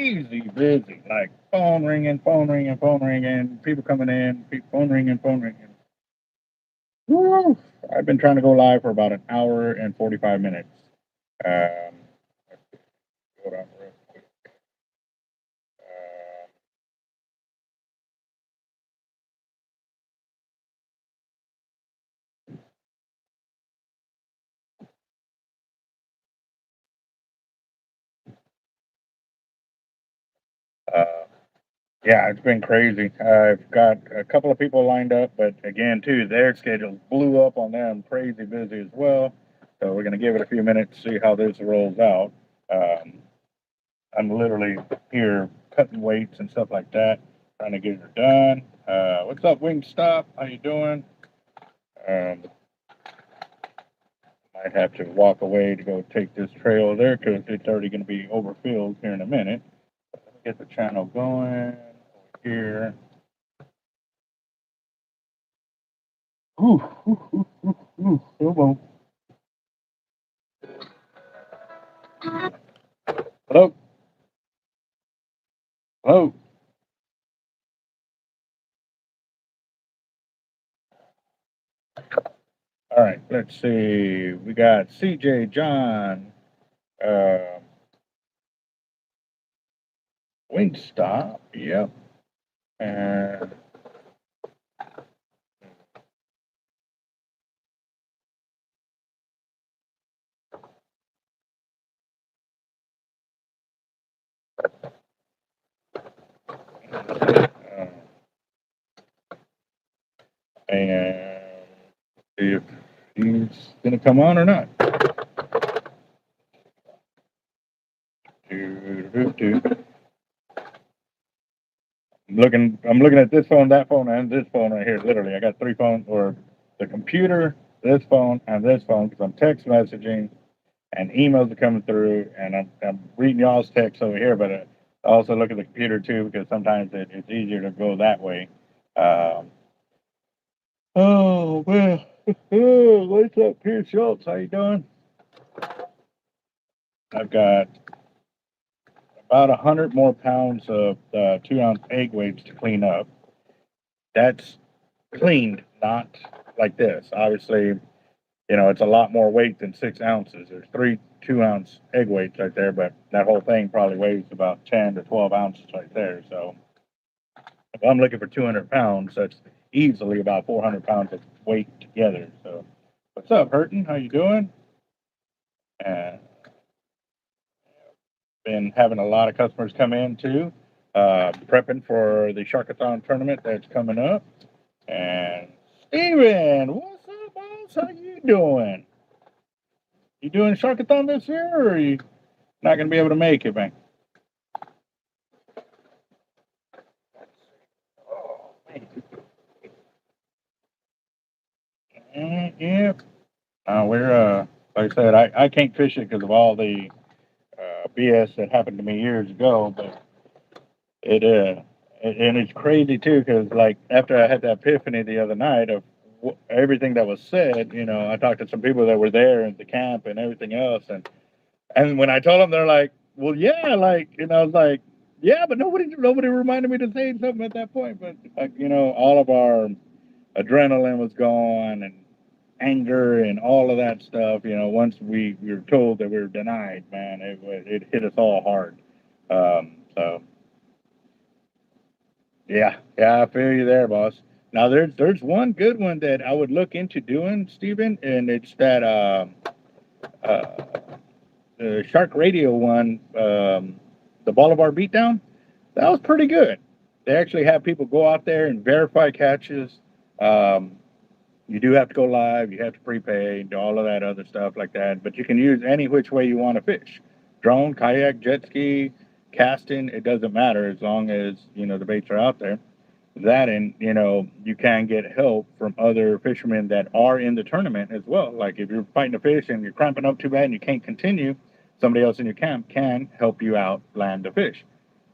crazy busy. Like phone ringing, people coming in, phone ringing, phone ringing. Woo! I've been trying to go live for about an hour and 45 minutes. Um, hold on real quick. Yeah, it's been crazy. I've got a couple of people lined up, but again, too, their schedules blew up on them, crazy busy as well. So we're going to give it a few minutes to see how this rolls out. Um, I'm literally here cutting weights and stuff like that, trying to get it done. What's up, Wingstop? How you doing? Um, might have to walk away to go take this trail there because it's already going to be overfilled here in a minute. Let me get the channel going over here. Ooh, ooh, ooh, ooh, ooh. Come on. Hello? Hello? All right, let's see. We got CJ, John, uh, Wingstop, yep, and uh, and see if he's gonna come on or not. I'm looking at this phone, that phone, and this phone right here. Literally, I got three phones, or the computer, this phone, and this phone, because I'm text messaging and emails are coming through, and I'm reading y'all's text over here, but I also look at the computer too, because sometimes it's easier to go that way. Um, oh well, what's up, Pierce Schultz? How you doing? I've got about 100 more pounds of 2-ounce egg weights to clean up. That's cleaned, not like this. Obviously, it's a lot more weight than 6 ounces. There's three 2-ounce egg weights right there, but that whole thing probably weighs about 10 to 12 ounces right there. So if I'm looking for 200 pounds, that's easily about 400 pounds of weight together. So what's up, Hurton? How you doing? And been having a lot of customers come in too, prepping for the Sharkathon tournament that's coming up. And Steven, what's up, boss? How you doing? You doing Sharkathon this year, or are you not going to be able to make it, man? Oh, man. Yeah. We're like I said, I can't fish it because of all the BS that happened to me years ago, but it and it's crazy too because like after I had that epiphany the other night of everything that was said, I talked to some people that were there at the camp and everything else, and when I told them, they're like, "Well, yeah," like, and I was like, "Yeah," but nobody reminded me to say something at that point. But like, all of our adrenaline was gone and anger and all of that stuff. Once we were told that we were denied, man, it hit us all hard. So yeah, I feel you there, boss. Now there's one good one that I would look into doing, Stephen, and it's that uh, the Shark Radio one, the Bolivar beatdown. That was pretty good. They actually have people go out there and verify catches. Um, you do have to go live. You have to prepay, do all of that other stuff like that. But you can use any which way you want to fish: drone, kayak, jet ski, casting. It doesn't matter as long as the baits are out there. That, and you can get help from other fishermen that are in the tournament as well. Like if you're fighting a fish and you're cramping up too bad and you can't continue, somebody else in your camp can help you out land the fish.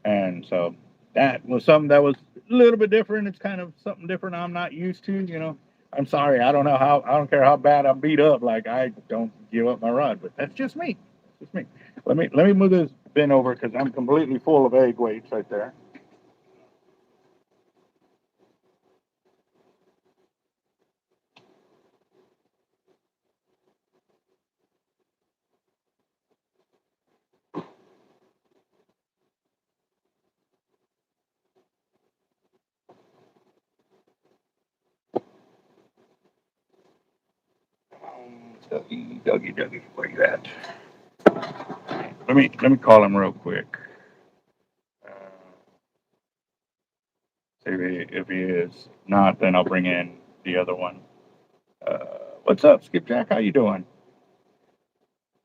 And so that was something that was a little bit different. It's kind of something different I'm not used to. I'm sorry, I don't care how bad I'm beat up. Like I don't give up my rod, but that's just me. It's just me. Let me move this bin over because I'm completely full of egg weights right there. Dougie, where you at? Let me call him real quick. Uh, see if he is not, then I'll bring in the other one. Uh, what's up, Skipjack? How you doing?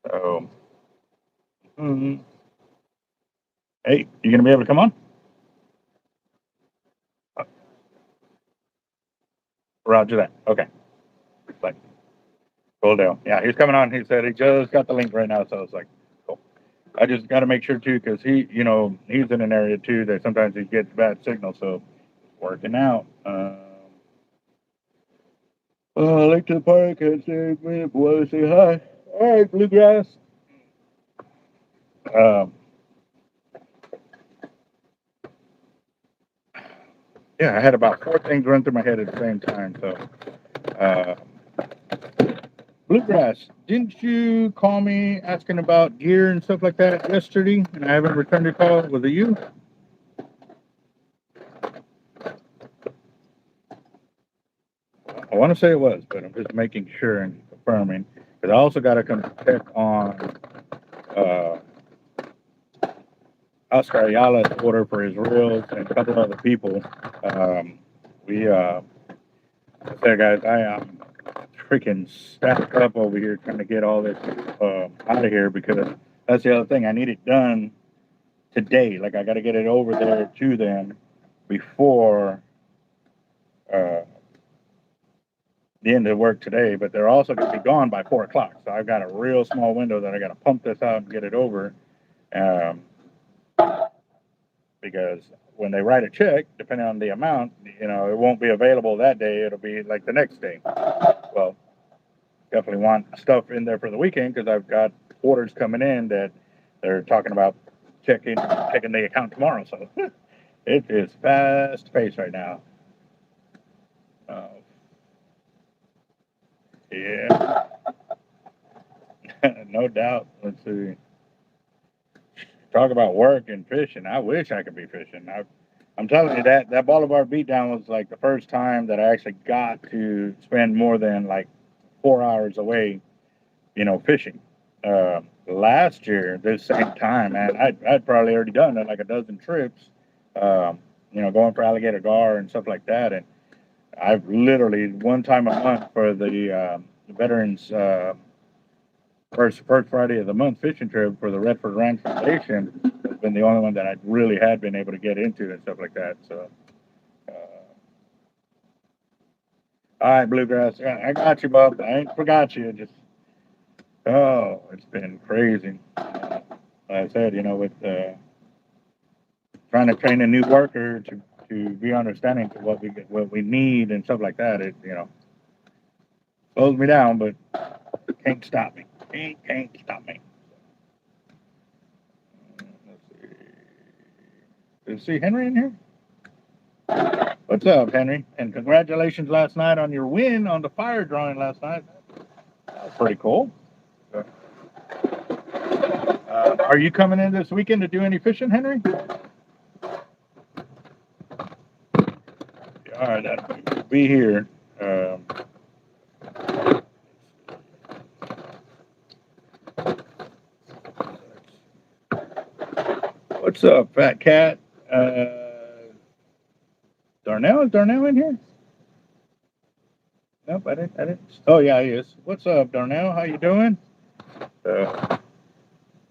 So, hey, you gonna be able to come on? Uh, Roger that. Okay. Like, cool deal. Yeah, he's coming on. He said he just got the link right now, so it's like, cool. I just got to make sure too, because he's in an area too that sometimes he gets bad signal, so it's working out. Link to the park. Can't say me, boy. Say hi. All right, bluegrass. Um, yeah, I had about 4 things run through my head at the same time. So, uh, bluegrass, didn't you call me asking about gear and stuff like that yesterday? And I haven't returned your call. Was it you? I want to say it was, but I'm just making sure and confirming. Because I also got to come check on uh, Oscar Ayala's order for his reels and a couple other people. We, I said, guys, I am freaking stacked up over here trying to get all this out of here because that's the other thing. I need it done today. Like, I got to get it over there to them before uh, the end of work today, but they're also going to be gone by 4 o'clock. So I've got a real small window that I got to pump this out and get it over. Um, because when they write a check, depending on the amount, it won't be available that day. It'll be like the next day. Well, definitely want stuff in there for the weekend because I've got orders coming in that they're talking about checking the account tomorrow. So it is fast paced right now. Yeah, no doubt. Let's see. Talk about work and fishing. I wish I could be fishing. I'm telling you that Bolivar beatdown was like the first time that I actually got to spend more than like 4 hours away, fishing. Last year, this same time, man, I'd probably already done like a dozen trips, going for alligator gar and stuff like that. And I've literally one time a month for the veterans first Friday of the month fishing trip for the Redford Ranch Foundation has been the only one that I really had been able to get into and stuff like that. So, all right, Bluegrass, I got you, bub. I ain't forgot you. Just it's been crazy. Like I said, with trying to train a new worker to be understanding to what we need and stuff like that. It slows me down, but can't stop me. Can't stop me. Let's see Henry in here? What's up, Henry? And congratulations last night on your win on the fire drawing last night. That was pretty cool. Are you coming in this weekend to do any fishing, Henry? All right, I'll be here. What's up, fat cat? Darnell? Is Darnell in here? Nope, I didn't. Oh, yeah, he is. What's up, Darnell? How you doing? So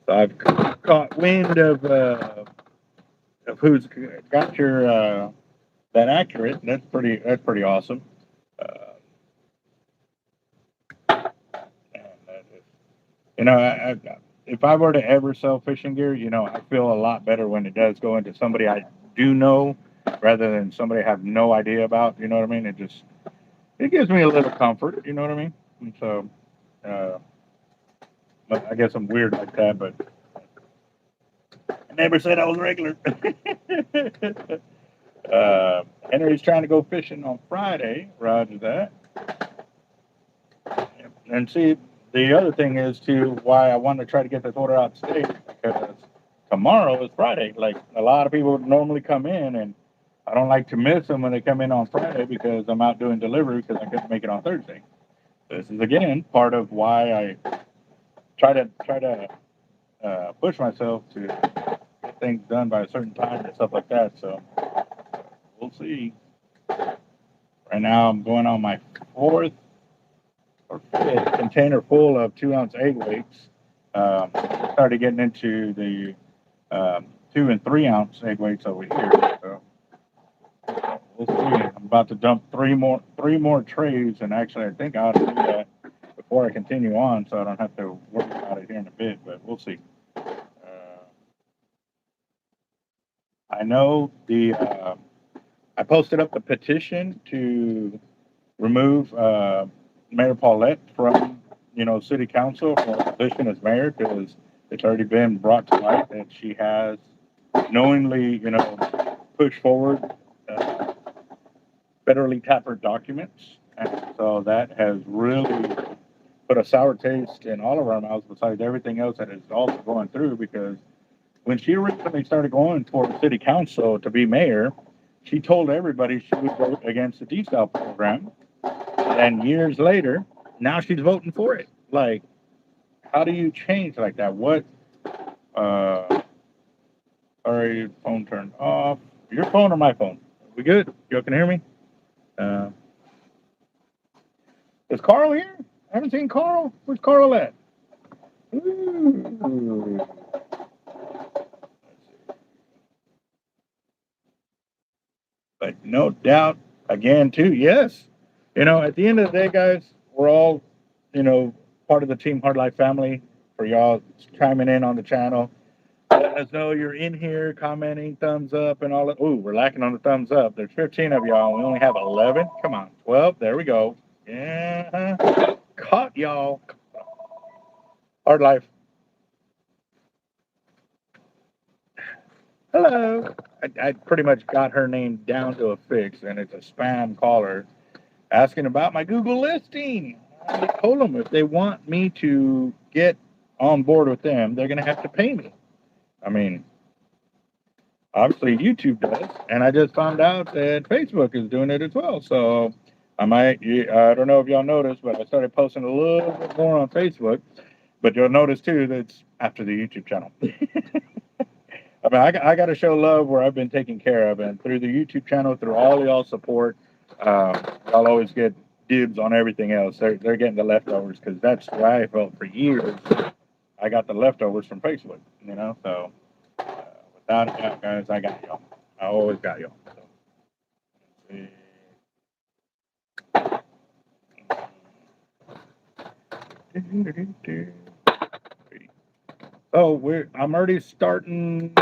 I've caught wind of who's got your that accurate. That's pretty awesome. Uh, if I were to ever sell fishing gear, I feel a lot better when it does go into somebody I do know rather than somebody I have no idea about. You know what I mean? It gives me a little comfort. You know what I mean? And so, I guess I'm weird like that, but Neighbor said I was regular. Henry's trying to go fishing on Friday. Roger that. And see, the other thing is too why I want to try to get this order out today because tomorrow is Friday. Like a lot of people normally come in, and I don't like to miss them when they come in on Friday because I'm out doing delivery because I couldn't make it on Thursday. This is again part of why I try to push myself to get things done by a certain time and stuff like that. So we'll see. Right now I'm going on my fourth or fifth container full of 2-ounce egg weights. Started getting into the 2 and 3-ounce egg weights over here. So we'll see. I'm about to dump three more trays, and actually I think I ought to do that before I continue on, so I don't have to worry about it here in a bit. But we'll see. I know I posted up the petition to remove Mayor Paulette from, city council for a position as mayor because it's already been brought to light that she has knowingly, pushed forward federally tappered documents. And so that has really put a sour taste in all of our mouths besides everything else that is also going through because when she originally started going for city council to be mayor, she told everybody she would vote against the D-Style program. And years later, now she's voting for it. Like, how do you change like that? What? Sorry, your phone turned off. Your phone or my phone? We good? You can hear me? Is Carl here? I haven't seen Carl. Where's Carl at? Ooh. But no doubt, again, too, yes. At the end of the day, guys, we're all, part of the Team Hard Life family for y'all chiming in on the channel. Letting us know you're in here, commenting, thumbs up, and all that. Ooh, we're lacking on the thumbs up. There's 15 of y'all, and we only have 11. Come on, 12. There we go. Yeah. Caught y'all. Hard Life. Hello. I pretty much got her name down to a fix, and it's a spam caller asking about my Google listing. I told them if they want me to get on board with them, they're going to have to pay me. I mean, obviously YouTube does, and I just found out that Facebook is doing it as well. So I don't know if y'all noticed, but I started posting a little bit more on Facebook. But you'll notice too that's after the YouTube channel. I mean, I got to show love where I've been taken care of, and through the YouTube channel, through all y'all support, y'all always get dibs on everything else. They're getting the leftovers because that's why I felt for years. I got the leftovers from Facebook, So without a doubt, guys, I got y'all. I always got y'all. So I'm already starting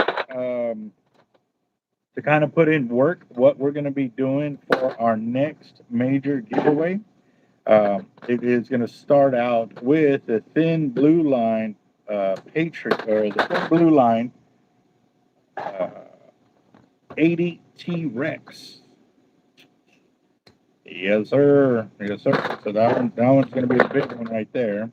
to kind of put in work what we're going to be doing for our next major giveaway. It is going to start out with the Thin Blue Line Patriot, or the Thin Blue Line 80 T-Rex. Yes, sir. Yes, sir. So that one's going to be a big one right there.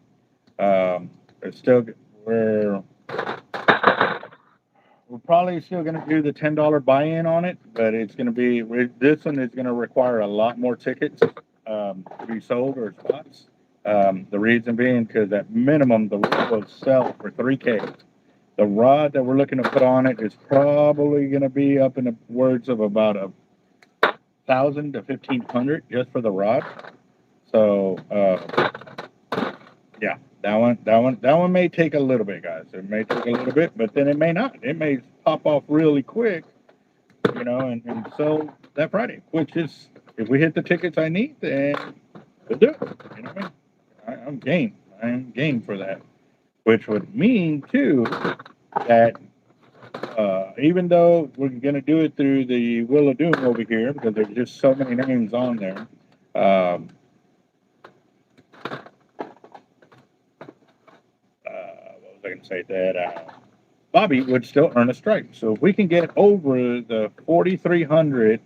We're probably still going to do the $10 buy-in on it, but it's going to be, this one is going to require a lot more tickets to be sold or spots. The reason being because at minimum the rod will sell for $3K. The rod that we're looking to put on it is probably going to be up in the words of about $1,000 to $1,500 just for the rod. So yeah, that one may take a little bit, guys. It may take a little bit, but then it may not. It may pop off really quick, and sell that Friday. Which is, if we hit the tickets I need, then we'll do it. You know what I mean? I'm game. I am game for that. Which would mean too that even though we're gonna do it through the Wheel of Doom over here because there's just so many names on there. What was I gonna say? That Bobby would still earn a stripe. So if we can get over the 4,300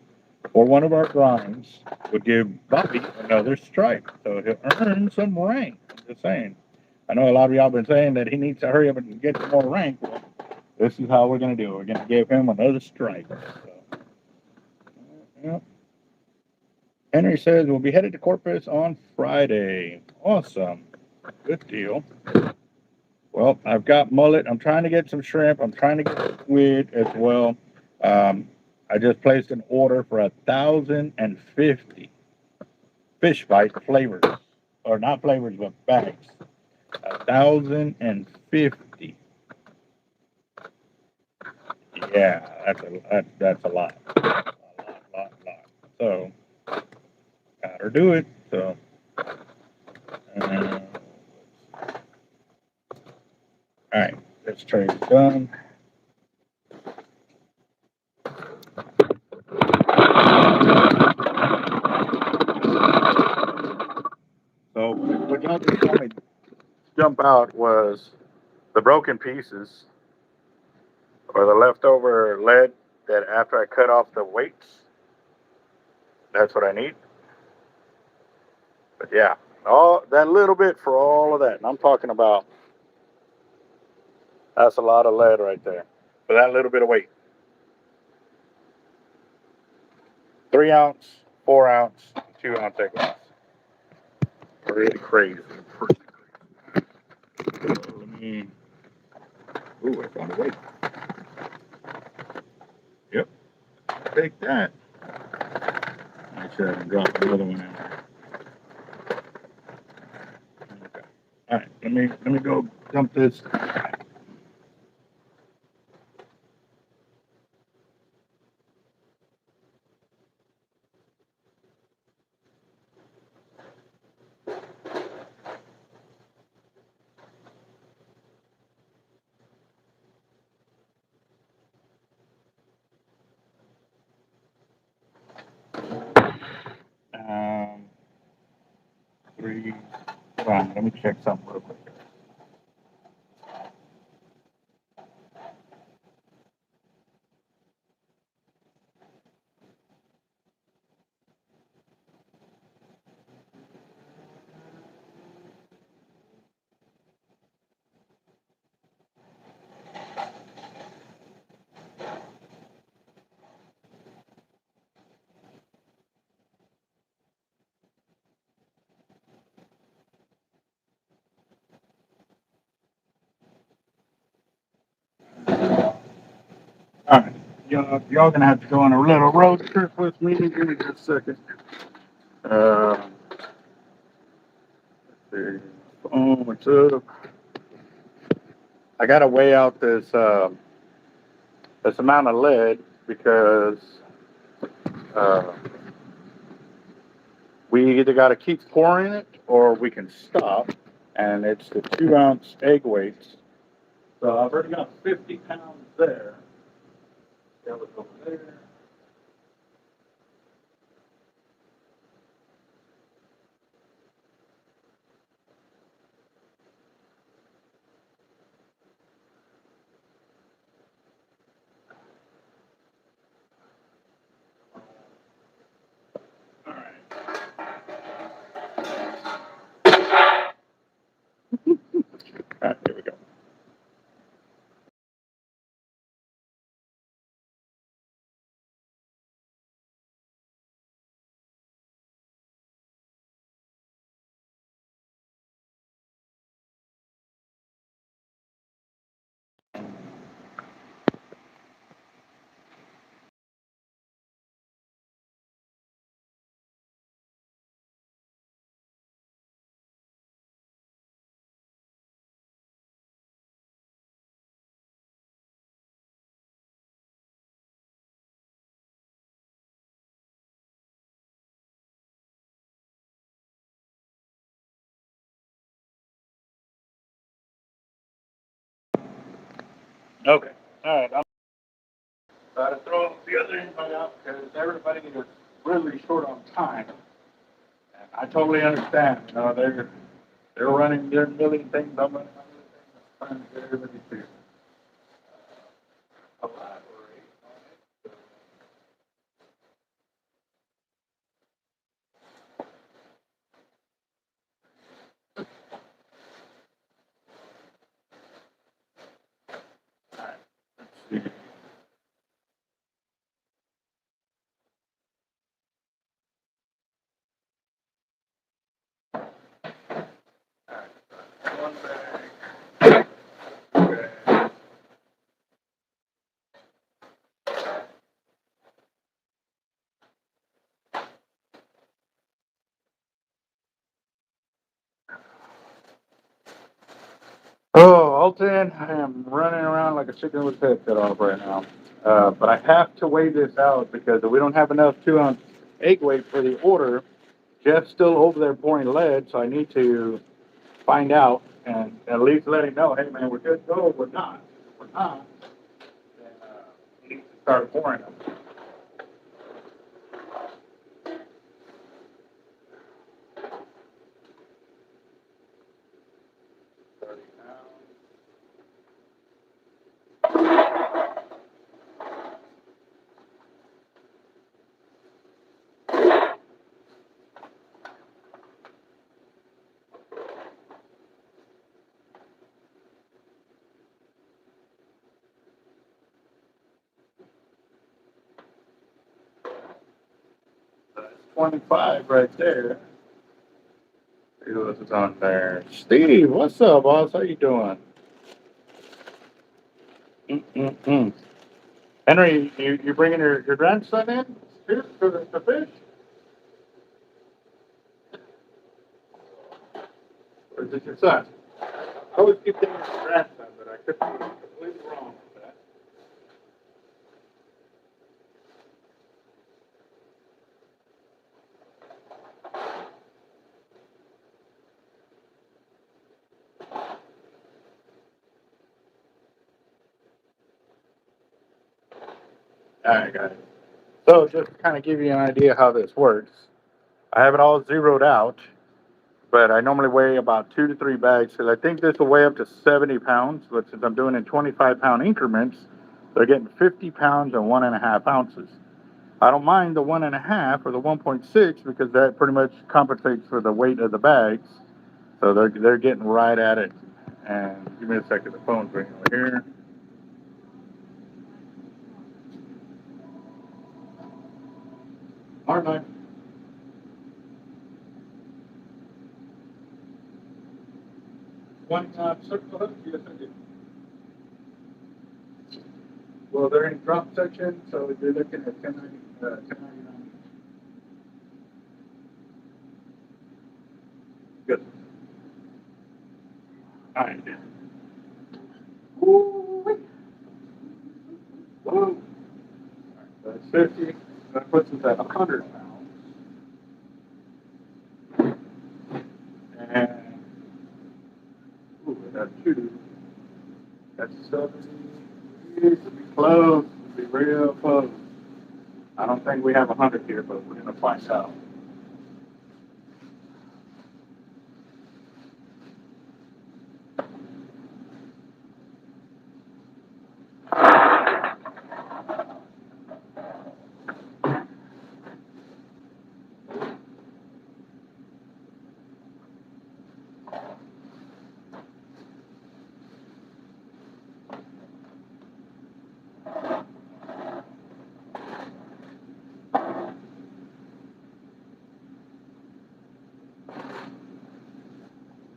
or one of our grinds, would give Bobby another stripe. So he'll earn some rank. I'm just saying. I know a lot of y'all been saying that he needs to hurry up and get some more rank. Well, this is how we're going to do it. We're going to give him another stripe. So, yeah. Henry says we'll be headed to Corpus on Friday. Awesome. Good deal. Well, I've got mullet. I'm trying to get some shrimp. I'm trying to get squid as well. I just placed an order for 1,050 fish bite flavors, or not flavors, but bags. 1,050. Yeah, that's a lot. A lot. So, gotta do it. So, all right, this trade is done. So, what y'all just told me jump out was the broken pieces or the leftover lead that after I cut off the weights, that's what I need. But yeah, all that little bit for all of that. And I'm talking about, that's a lot of lead right there for that little bit of weight. 3 ounce, 4 ounce, 2 ounce egg whites. Pretty crazy. Let me, ooh, I found a weight. Yep, take that. Make sure I can drop another one in there. Okay. All right, let me go dump this. Um, 3. Hold on, let me check something real quick. All right, y'all gonna have to go on a little road trip with me. Give me just a second. Let's see. Oh, what's up? I gotta weigh out this amount of lead because uh, we either gotta keep pouring it or we can stop. And it's the 2 ounce egg weights. So I've already got 50 pounds there. That was over there. All right. All right, here we go. Okay. All right. I'm about to throw the other invite out because everybody is really short on time. And I totally understand. You know, they're running their million things. I'm running my million things. I'm trying to get everybody to. Alton, I am running around like a chicken with head cut off right now. But I have to weigh this out because we don't have enough 2-ounce egg weight for the order. Jeff's still over there pouring lead, so I need to find out and at least let him know, hey man, we're good to go. We're not. If we're not, then he needs to start pouring them. That's 25 right there. See who else is on there. Steve, what's up, boss? How you doing? Mm-mm-mm. Henry, you bringing your grandson in here to the fish? Or is it your son? I always keep thinking it's your grandson, but I could be completely wrong with that. All right, guys. So just to kind of give you an idea how this works, I have it all zeroed out, but I normally weigh about 2 to 3 bags because I think this will weigh up to 70 pounds. But since I'm doing in 25-pound increments, they're getting 50 pounds and 1.5 ounces. I don't mind the 1.5 or the 1.6 because that pretty much compensates for the weight of the bags. So they're getting right at it. And give me a second, the phone's ringing over here. Hard night. One circle hook, yes I do. Well, they're in drop section, so you're looking at 1099. Good. All right. Woo-wee. Woo. That's 50. That puts us at 100 pounds. And, ooh, we got 2. That's 70. It would be close. It would be real close. I don't think we have 100 here, but we're going to find out.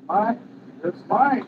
Mine? It's mine.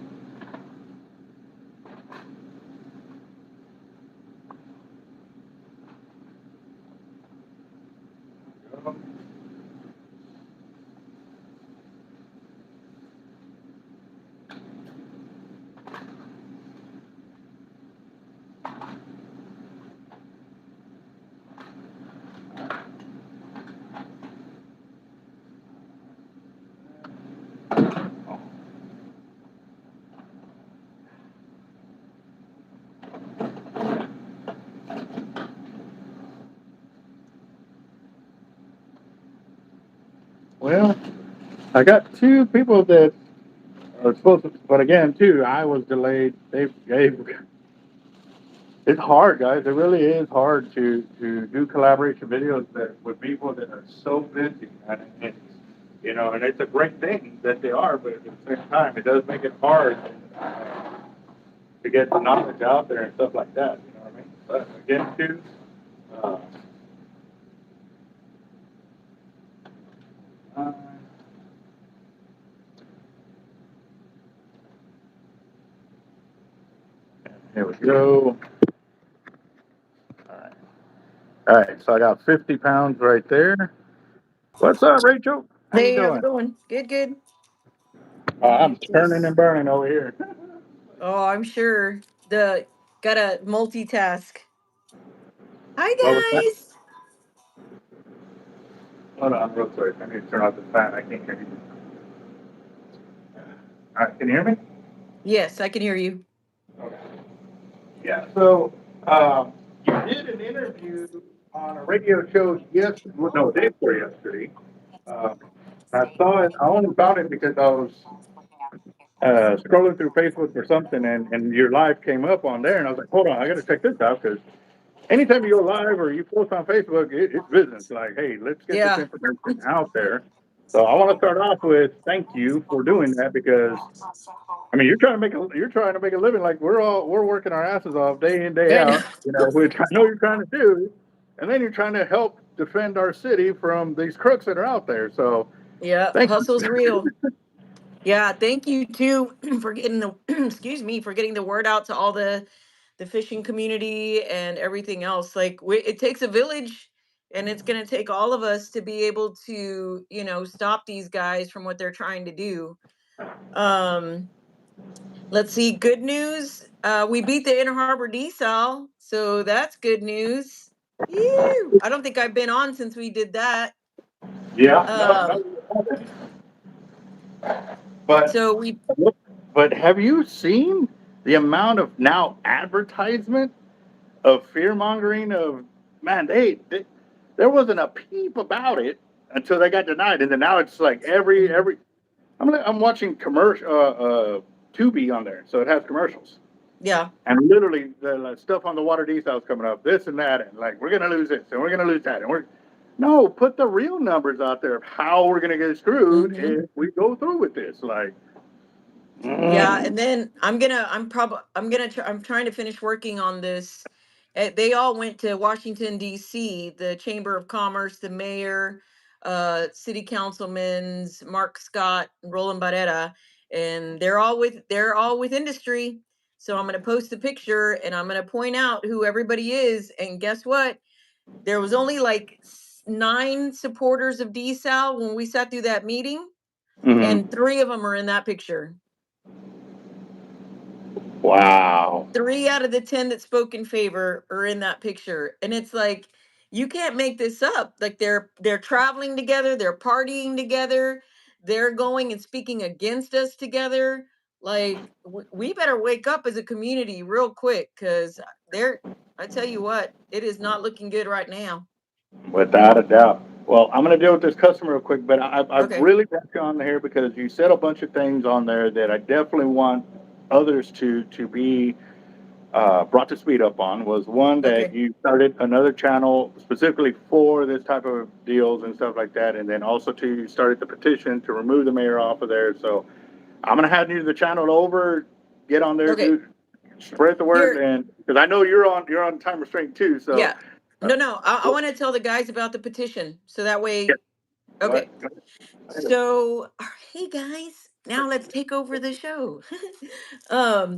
Well, I got 2 people that are supposed to, but again, too, I was delayed. It's hard, guys. It really is hard to do collaboration videos with people that are so busy. And and it's a great thing that they are, but at the same time, it does make it hard to get the knowledge out there and stuff like that. You know what I mean? But again, too, uh, uh, here we go. All right. All right. So I got 50 pounds right there. What's up, Rachel? How you Hey, how's it doing? going? Good, good. I'm It's turning just and burning over here. Oh, I'm sure. Gotta multitask. Hi What was that? guys. Hold on, real quick. I need to turn off the fan. I can't hear you. All right, can you hear me? Yes, I can hear you. Okay. Yeah. So you did an interview on a radio show yesterday. Well, no, day before yesterday. Uh, I saw it. I only found it because I was scrolling through Facebook or something, and your live came up on there, and I was like, hold on, I got to check this out because anytime you go live or you post on Facebook, it's business. Like, hey, let's get this Yeah. information out there. So I want to start off with thank you for doing that because I mean you're trying to make a living like we're working our asses off day in day I know. out. You know, which I know you're trying to do, and then you're trying to help defend our city from these crooks that are out there. So Yeah, thank hustle's you. real. Yeah, thank you too for getting the excuse me, for getting the word out to all the fishing community and everything else. Like it takes a village, and it's going to take all of us to be able to, stop these guys from what they're trying to do. Um let's see, good news. We beat the Inner Harbor desal, so that's good news. Ew. I don't think I've been on since we did that. Yeah, no, Um no, but so we But have you seen the amount of now advertisement of fear mongering of man? There wasn't a peep about it until they got denied, and then now it's like every. I'm watching commercial Tubi on there, so it has commercials, yeah. and literally the stuff on the water desal is coming up, this and that, and like we're gonna lose this and we're gonna lose that, and we're no put the real numbers out there of how we're gonna get screwed Hmm. if we go through with this, like. Yeah, Mm. and then I'm trying to finish working on this. They all went to Washington D.C., the Chamber of Commerce, the mayor, city councilmen's Mark Scott, Roland Barrera, and they're all with industry. So I'm going to post a picture and I'm going to point out who everybody is, and guess what? There was only like 9 supporters of DSAL when we sat through that meeting, and Mhm. 3 of them are in that picture. Wow. 3 out of the 10 that spoke in favor are in that picture. And it's like, you can't make this up. Like they're traveling together, they're partying together, they're going and speaking against us together. Like we better wake up as a community real quick, cuz they're I tell you what, it is not looking good right now. Without a doubt. Well, I'm going to deal with this customer real quick, but I've Okay. really got you on here because you said a bunch of things on there that I definitely want others to be brought to speed up on. Was one that Okay. you started another channel specifically for this type of deals and stuff like that, and then also to you started the petition to remove the mayor off of there. So I'm going to hand you the channel over. Get on there, Okay. dude. Spread the word, Here, and because I know you're on time restraint too. So yeah. uh, No, I go, want to tell the guys about the petition so that yeah, way. go ahead. Okay. So, hey guys, now let's take over the show.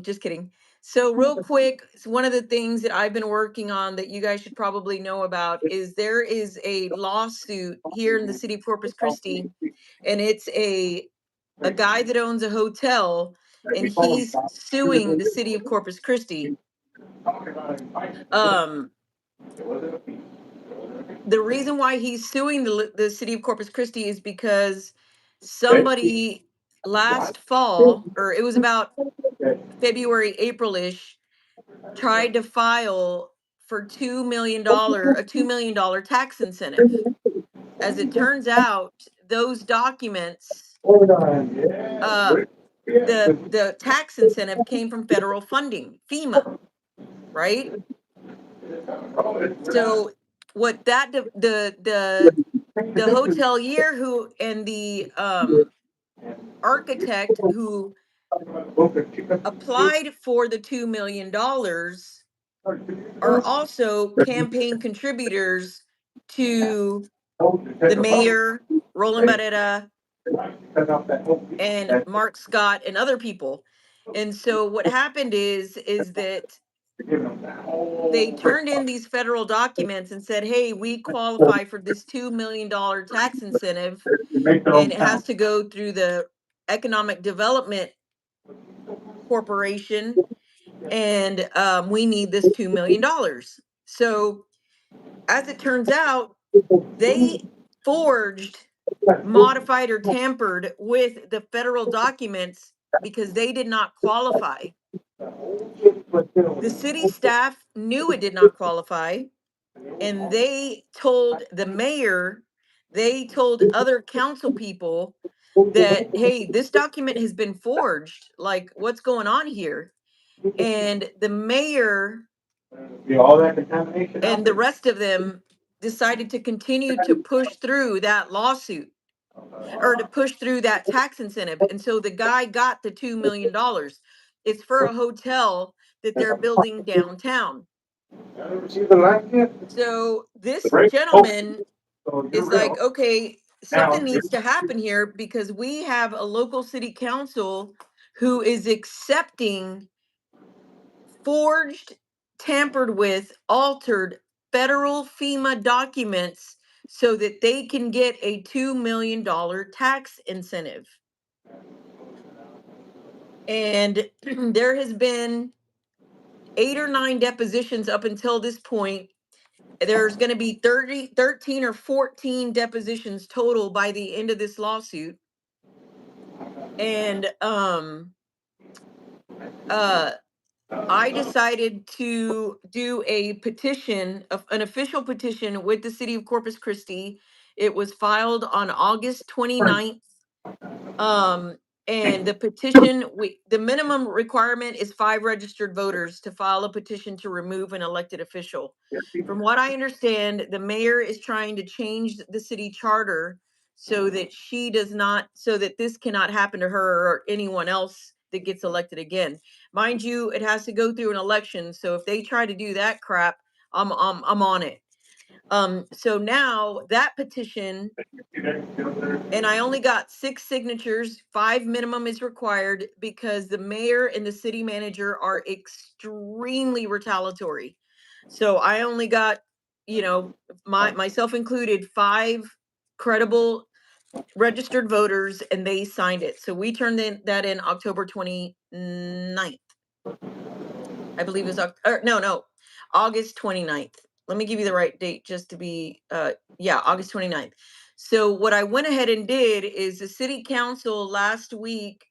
Just kidding. So, real quick, one of the things that I've been working on that you guys should probably know about is there is a lawsuit here in the city of Corpus Christi, and it's a guy that owns a hotel, and he's suing the city of Corpus Christi. Um, the reason why he's suing the city of Corpus Christi is because somebody last fall, or it was about February, April-ish, tried to file for a $2 million tax incentive. As it turns out, those documents, uh, the tax incentive came from federal funding, FEMA, right? So what that the hotelier who and the architect who applied for the $2 million are also campaign contributors to the mayor, Roland Barrera, and Mark Scott and other people. And so what happened is that they turned in these federal documents and said, hey, we qualify for this $2 million tax incentive, and it has to go through the economic development corporation, and we need this $2 million. So as it turns out, they forged, modified, or tampered with the federal documents because they did not qualify. The city staff knew it did not qualify, and they told the mayor, they told other council people that, hey, this document has been forged. Like, what's going on here? And the mayor and the rest of them decided to continue to push through that lawsuit, or to push through that tax incentive. And so the guy got the $2 million. It's for a hotel that they're building downtown. So this gentleman is like, okay, something needs to happen here, because we have a local city council who is accepting forged, tampered with, altered federal FEMA documents so that they can get a $2 million tax incentive. And there has been 8 or 9 depositions up until this point. There's going to be 13 or 14 depositions total by the end of this lawsuit. And I decided to do a petition, an official petition with the city of Corpus Christi. It was filed on August 29th. And the petition, the minimum requirement is 5 registered voters to file a petition to remove an elected official. From what I understand, the mayor is trying to change the city charter so that she does not, so that this cannot happen to her or anyone else that gets elected again. Mind you, it has to go through an election. So if they try to do that crap, I'm on it. So now that petition, and I only got 6 signatures, 5 minimum is required, because the mayor and the city manager are extremely retaliatory. So I only got, myself included, 5 credible registered voters, and they signed it. So we turned that in October 29th. I believe it was August 29th. Let me give you the right date just to be, August 29th. So what I went ahead and did is the city council last week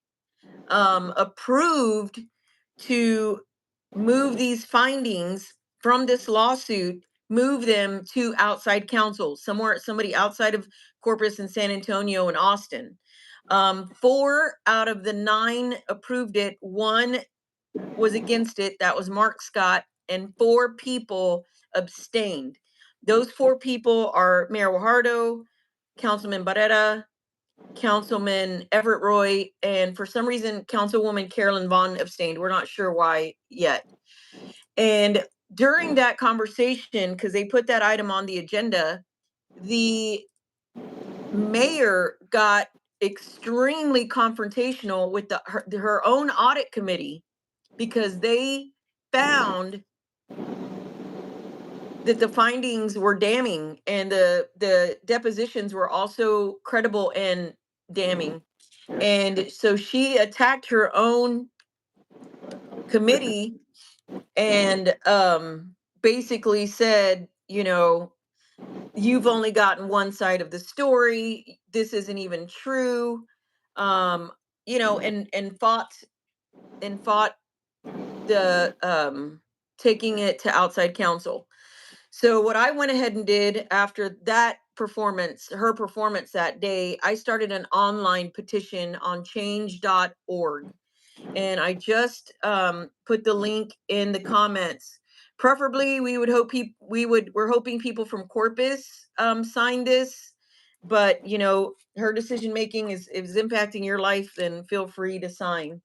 approved to move these findings from this lawsuit, move them to outside counsel, somebody outside of Corpus and San Antonio and Austin. 4 out of the 9 approved it. 1 was against it. That was Mark Scott, and 4 people abstained. Those 4 people are Mayor Guajardo, Councilman Barrera, Councilman Everett Roy, and for some reason, Councilwoman Carolyn Vaughn abstained. We're not sure why yet. And during that conversation, because they put that item on the agenda, the mayor got extremely confrontational with her own audit committee, because they found that the findings were damning, and the depositions were also credible and damning. And so she attacked her own committee and basically said, you've only gotten one side of the story. This isn't even true. And fought the taking it to outside counsel. So what I went ahead and did after that performance, her performance that day, I started an online petition on change.org. And I just put the link in the comments. Preferably, we're hoping people from Corpus sign this. But her decision making is impacting your life, then feel free to sign.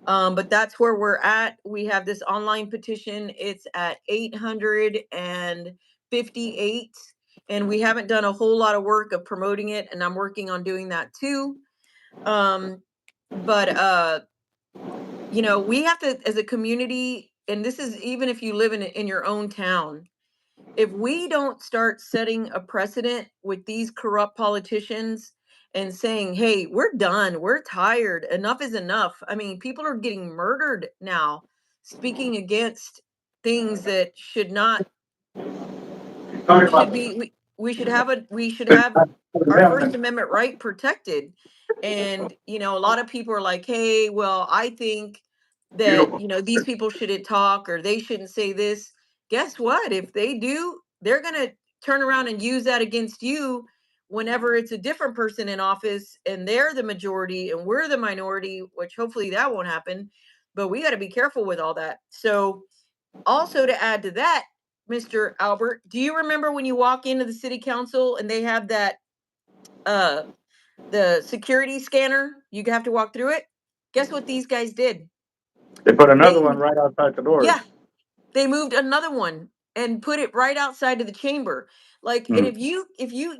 But that's where we're at. We have this online petition. It's at 858, and we haven't done a whole lot of work of promoting it, and I'm working on doing that too. But we have to, as a community, and this is even if you live in your own town, if we don't start setting a precedent with these corrupt politicians and saying, hey, we're done. We're tired. Enough is enough. I mean, people are getting murdered now, speaking against things that should not, Talking should about be, we should have our First the Amendment right protected. And, a lot of people are like, hey, well, I think that, beautiful. these people shouldn't talk or they shouldn't say this. Guess what? If they do, they're going to turn around and use that against you whenever it's a different person in office and they're the majority and we're the minority, which hopefully that won't happen. But we got to be careful with all that. So, also to add to that, Mr. Albert, do you remember when you walk into the city council and they have that uh the security scanner? You have to walk through it. Guess what these guys did? They put another They one right outside the doors. Yeah, they moved another one and put it right outside of the chamber. Like, and Mm. if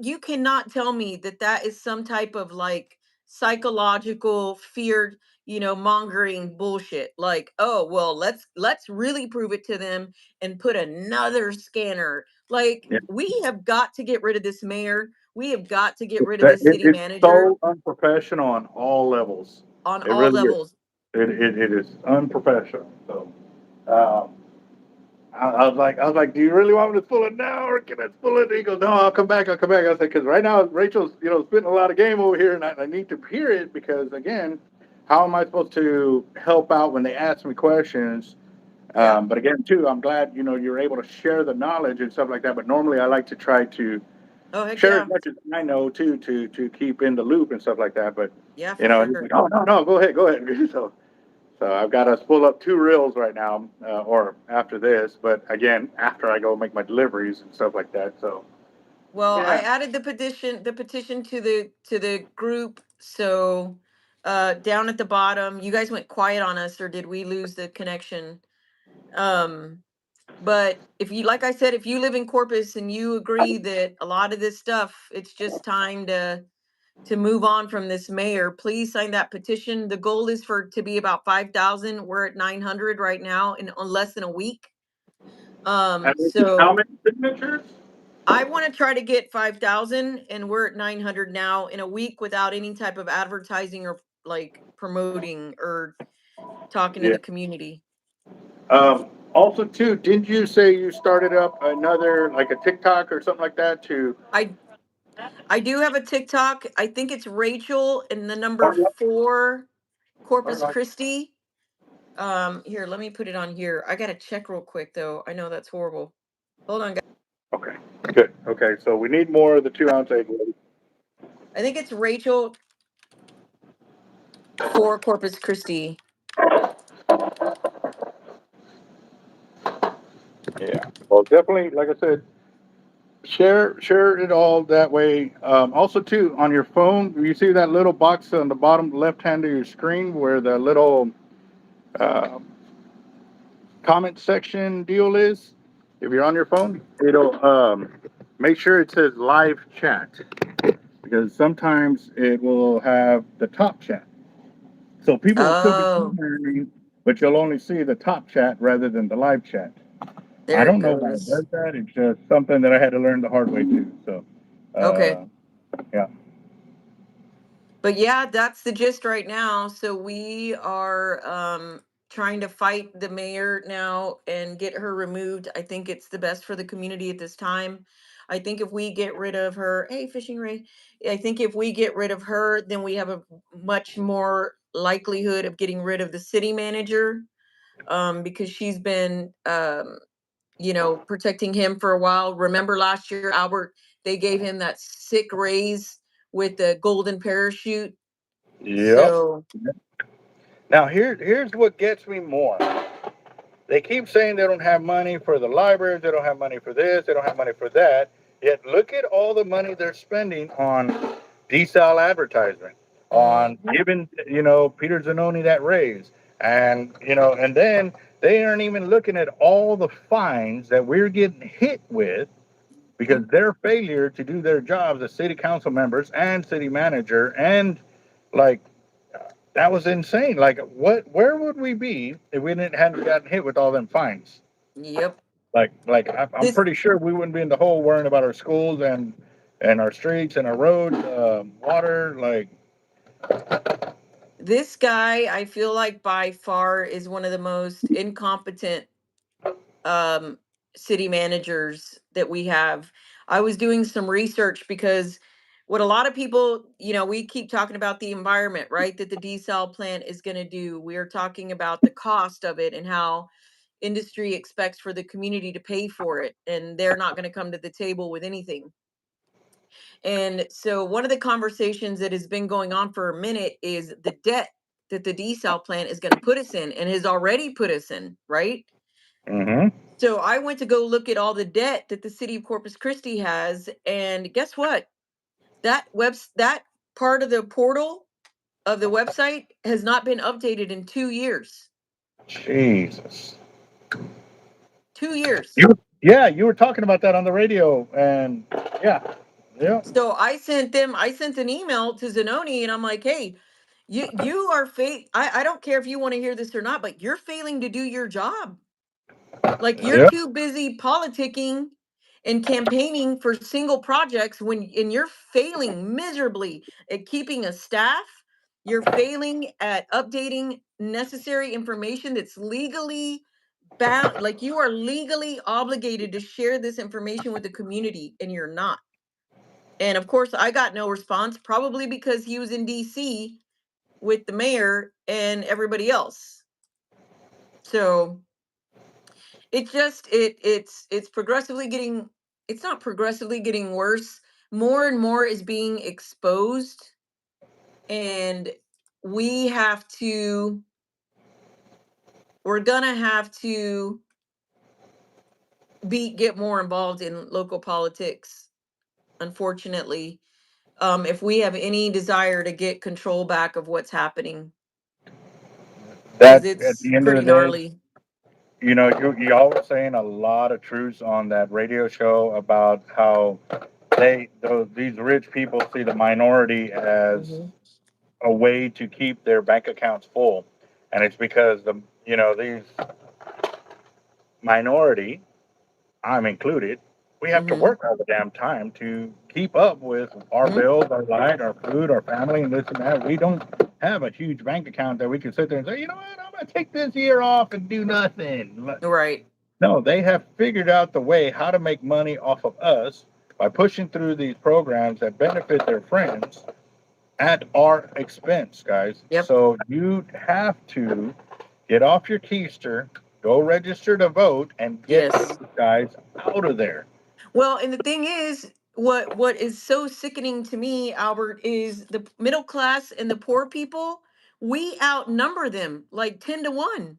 you cannot tell me that that is some type of like psychological fear, mongering bullshit. Like, oh well, let's really prove it to them and put another scanner. Like, Yeah. we have got to get rid of this mayor. We have got to get rid of this city It's manager so unprofessional on all levels. on It all really is. levels. It is unprofessional. So, um, I was like, do you really want me to pull it now, or can I pull it? He goes, no, I'll come back. I'll come back. I said, because right now Rachel's, spitting a lot of game over here, and I need to hear it because again, how am I supposed to help out when they ask me questions? Yeah. But again, too, I'm glad you're able to share the knowledge and stuff like that. But normally, I like to try to Oh heck share as yeah. much as I know too, to keep in the loop and stuff like that. But Yeah, for he's sure. like, oh no, no, go ahead, go ahead. So I've got to pull up 2 reels right now, or after this. But again, after I go make my deliveries and stuff like that. So Well, I yeah, added the petition to the group. So down at the bottom, you guys went quiet on us, or did we lose the connection? Um but if you, like I said, if you live in Corpus and you agree that a lot of this stuff, it's just time to move on from this mayor, please sign that petition. The goal is for to be about 5,000. We're at 900 right now in on less than a week. how So many signatures? I want to try to get 5,000 and we're at 900 now in a week without any type of advertising or like promoting or talking to Yeah. the community. Also, too, didn't you say you started up another like a TikTok or something like that to? I I do have a TikTok. I think it's Rachel and the number All right. 4 All Corpus right. Christi. Here, let me put it on here. I got to check real quick though. I know that's horrible. Hold on, guys. Okay. Good. Okay. So we need more of the 2 ounce egg. I think it's Rachel for Corpus Christi. Yeah. Well, definitely, like I said, share it all that way. Also, too, on your phone, you see that little box on the bottom left hand of your screen where the little uh, comment section deal is. If you're on your phone, it'll make sure it says live chat because sometimes it will have the top chat. So people will still be Oh, commenting, but you'll only see the top chat rather than the live chat. I there it don't know why it goes. does that. It's just something that I had to learn the hard way too. So, Okay. yeah. But yeah, that's the gist right now. So we are trying to fight the mayor now and get her removed. I think it's the best for the community at this time. I think if we get rid of her, hey, Fishing Ray, I think if we get rid of her, then we have a much more likelihood of getting rid of the city manager, because she's been protecting him for a while. Remember last year, Albert, they gave him that sick raise with the golden parachute. Yep. So, Now here's what gets me more. They keep saying they don't have money for the libraries, they don't have money for this, they don't have money for that. Yet look at all the money they're spending on desal advertisement, on mhm, giving Peter Zanoni that raise, and then they aren't even looking at all the fines that we're getting hit with because their failure to do their jobs as city council members and city manager and like that was insane. Like where would we be if we didn't hadn't gotten hit with all them fines? yep. Like I'm This pretty sure we wouldn't be in the hole worrying about our schools and and our streets and our roads, water. Like, This guy, I feel like by far is one of the most incompetent um, city managers that we have. I was doing some research because what a lot of people, we keep talking about the environment, right? That the desal plant is going to do. We are talking about the cost of it and how industry expects for the community to pay for it, and they're not going to come to the table with anything. And so, one of the conversations that has been going on for a minute is the debt that the desal plant is going to put us in and has already put us in, right? mm-hmm. So I went to go look at all the debt that the city of Corpus Christi has, and guess what? That part of the portal of the website has not been updated in 2 years. Jesus. 2 years. Yeah, you were talking about that on the radio, and yeah, yeah, So I sent an email to Zanoni, and I'm like, hey, you are I don't care if you want to hear this or not, but you're failing to do your job. Like, you're yeah. too busy politicking and campaigning for single projects and you're failing miserably at keeping a staff. You're failing at updating necessary information that's legally bound. Like, you are legally obligated to share this information with the community, and you're not. And of course, I got no response, probably because he was in DC with the mayor and everybody else. So it's progressively getting, it's not progressively getting worse. More and more is being exposed, and we have to we're gonna have to get more involved in local politics, unfortunately, if we have any desire to get control back of what's happening, because That at it's the end of the pretty day, gnarly. you all were saying a lot of truths on that radio show about how these rich people see the minority as Hmm. a way to keep their bank accounts full, and it's because these minority, I'm included, we have to Hmm. work all the damn time to keep up with our Hmm. bills, our light, our food, our family, and this and that. We don't have a huge bank account that we can sit there and say, you know what, I'm gonna take this year off and do nothing. Right. No, they have figured out the way how to make money off of us by pushing through these programs that benefit their friends at our expense, guys. Yep. So you have to get off your keister, go register to vote, and get these Yes. guys out of there. Well, and the thing is, what is so sickening to me, Albert, is the middle class and the poor people, we outnumber them like 10 to 1.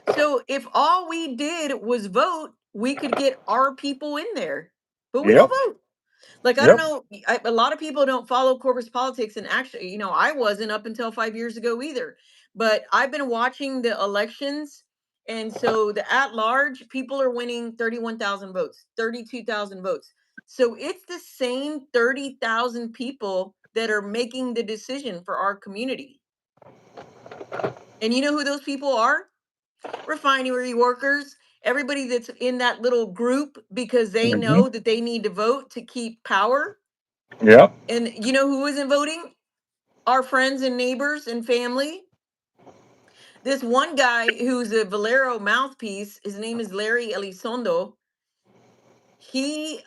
So if all we did was vote, we could get our people in there. But we don't Yep, vote. Like, I don't yep. know, a lot of people don't follow Corpus politics, and actually, I wasn't up until 5 years ago either. But I've been watching the elections, and so the at large people are winning 31,000 votes, 32,000 votes. So it's the same 30,000 people that are making the decision for our community. And you know who those people are? Refinery workers, everybody that's in that little group because they Hmm. know that they need to vote to keep power. Yep. And you know who isn't voting? Our friends and neighbors and family. This one guy who's a Valero mouthpiece, his name is Larry Elizondo. He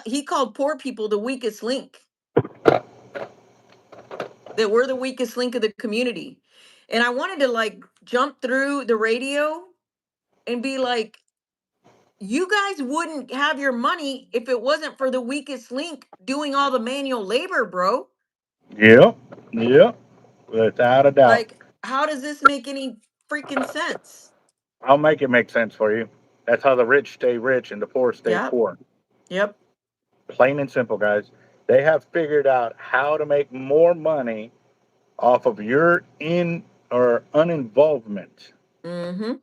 he called poor people the weakest link. That we're the weakest link of the community. And I wanted to like jump through the radio and be like, you guys wouldn't have your money if it wasn't for the weakest link doing all the manual labor, bro. Yep. Yep. Without a doubt. Like, how does this make any freaking sense? I'll make it make sense for you. That's how the rich stay rich and the poor stay Yep. poor. Yep. Plain and simple, guys. They have figured out how to make more money off of your in or uninvolvement, Mm-hmm.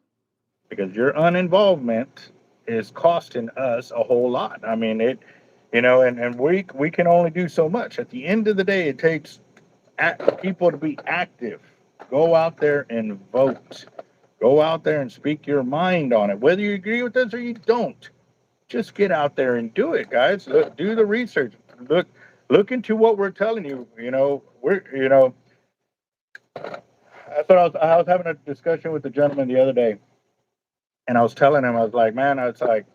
because your uninvolvement is costing us a whole lot. I mean, and we can only do so much. At the end of the day, it takes people to be active. Go out there and vote. Go out there and speak your mind on it, whether you agree with us or you don't. just get out there and do it, guys. Look, do the research. Look, look into what we're telling you. I thought I was having a discussion with the gentleman the other day, and I was telling him, I was like, man, I was like,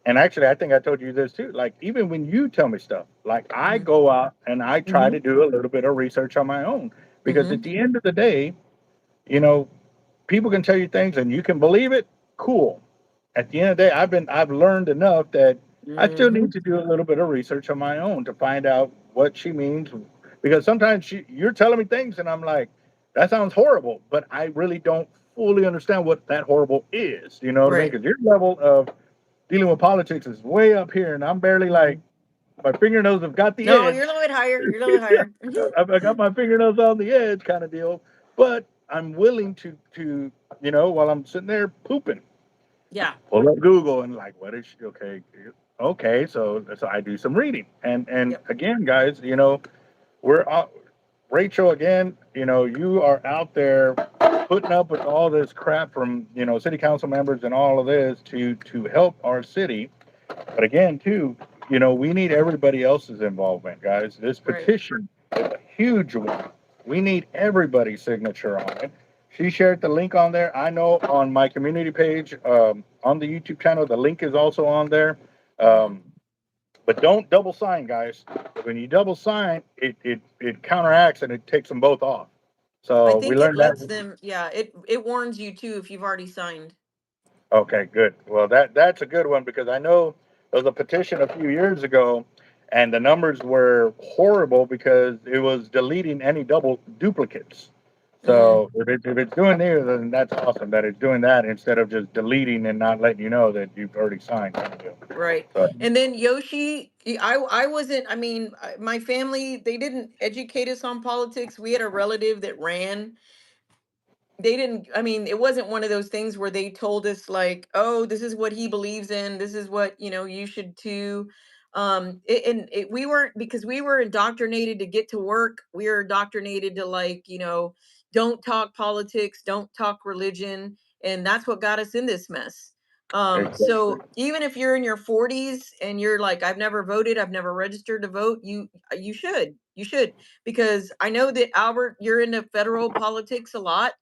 and actually, I think I told you this too. Like, even when you tell me stuff, like I Mhm. go out and I try to Mhm. do a little bit of research on my own, because at Mhm. the end of the day, you know, people can tell you things and you can believe it. Cool. At the end of the day, I've learned enough that I still need Mhm. to do a little bit of research on my own to find out what she means, because sometimes you're telling me things and I'm like, that sounds horrible, but I really don't fully understand what that horrible is. You know what I mean? Right. Because your level of dealing with politics is way up here, and I'm barely like, Mhm. my fingernails have got the No, you're a edge. little bit higher. You're a little bit higher. Mhm. I got my fingernails on the edge, kind of deal. But I'm willing to while I'm sitting there pooping, Yeah. pull up Google and like, what is she? Okay, okay. So I do some reading, and Yep. again, guys, we're Rachel again. You are out there putting up with all this crap from city council members and all of this to help our city. But again, too, we need everybody else's involvement, guys. This Right. petition is a huge one. We need everybody's signature on it. She shared the link on there. I know on my community page, on the YouTube channel, the link is also on there. Mhm. Um, but don't double sign, guys. When you double sign, it counteracts and it takes them both off. I So we think it learned that. lets them. Yeah. It warns you too if you've already signed. Okay, good. Well, that's a good one, because I know there was a petition a few years ago, and the numbers were horrible because it was deleting any double duplicates. Mm. So if it's doing there, then that's awesome that it's doing that instead of just deleting and not letting you know that you've already signed. Right. So, And then Yoshi, I wasn't. I mean, my family, they didn't educate us on politics. We had a relative that ran. They didn't, I mean, it wasn't one of those things where they told us like, oh, this is what he believes in, this is what, you should too. We weren't, because we were indoctrinated to get to work. We were indoctrinated to, like, don't talk politics, don't talk religion, and that's what got us in this mess. exactly. So even if you're in your 40s and you're like, I've never voted, I've never registered to vote, you should, because I know that, Albert, you're into federal politics a lot.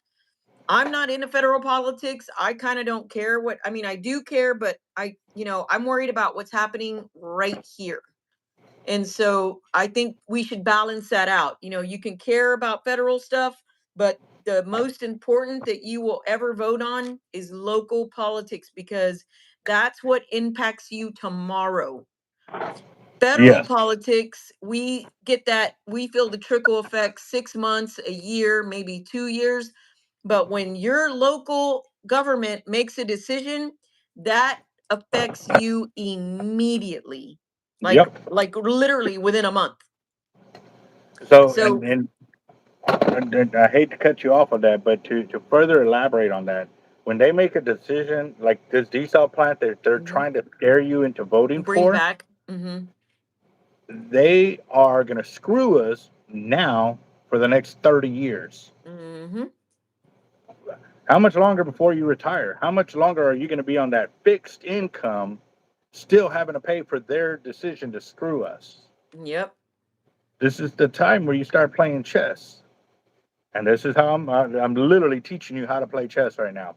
I'm not into federal politics. I kind of don't care what, I mean, I do care, but I'm worried about what's happening right here. And so I think we should balance that out. You can care about federal stuff, but the most important that you will ever vote on is local politics, because that's what impacts you tomorrow. Federal Yes. politics, we feel the trickle effect 6 months, a year, maybe 2 years. But when your local government makes a decision, that affects you immediately, like Yep. literally within a month. So So and I hate to cut you off on that, but to further elaborate on that, when they make a decision like this desal plant that they're mhm, trying to scare you into voting bring for, back. they are going to screw us now for the next 30 years. Hmm. How much longer before you retire? How much longer are you going to be on that fixed income, still having to pay for their decision to screw us? Yep. This is the time where you start playing chess. And this is how I'm literally teaching you how to play chess right now.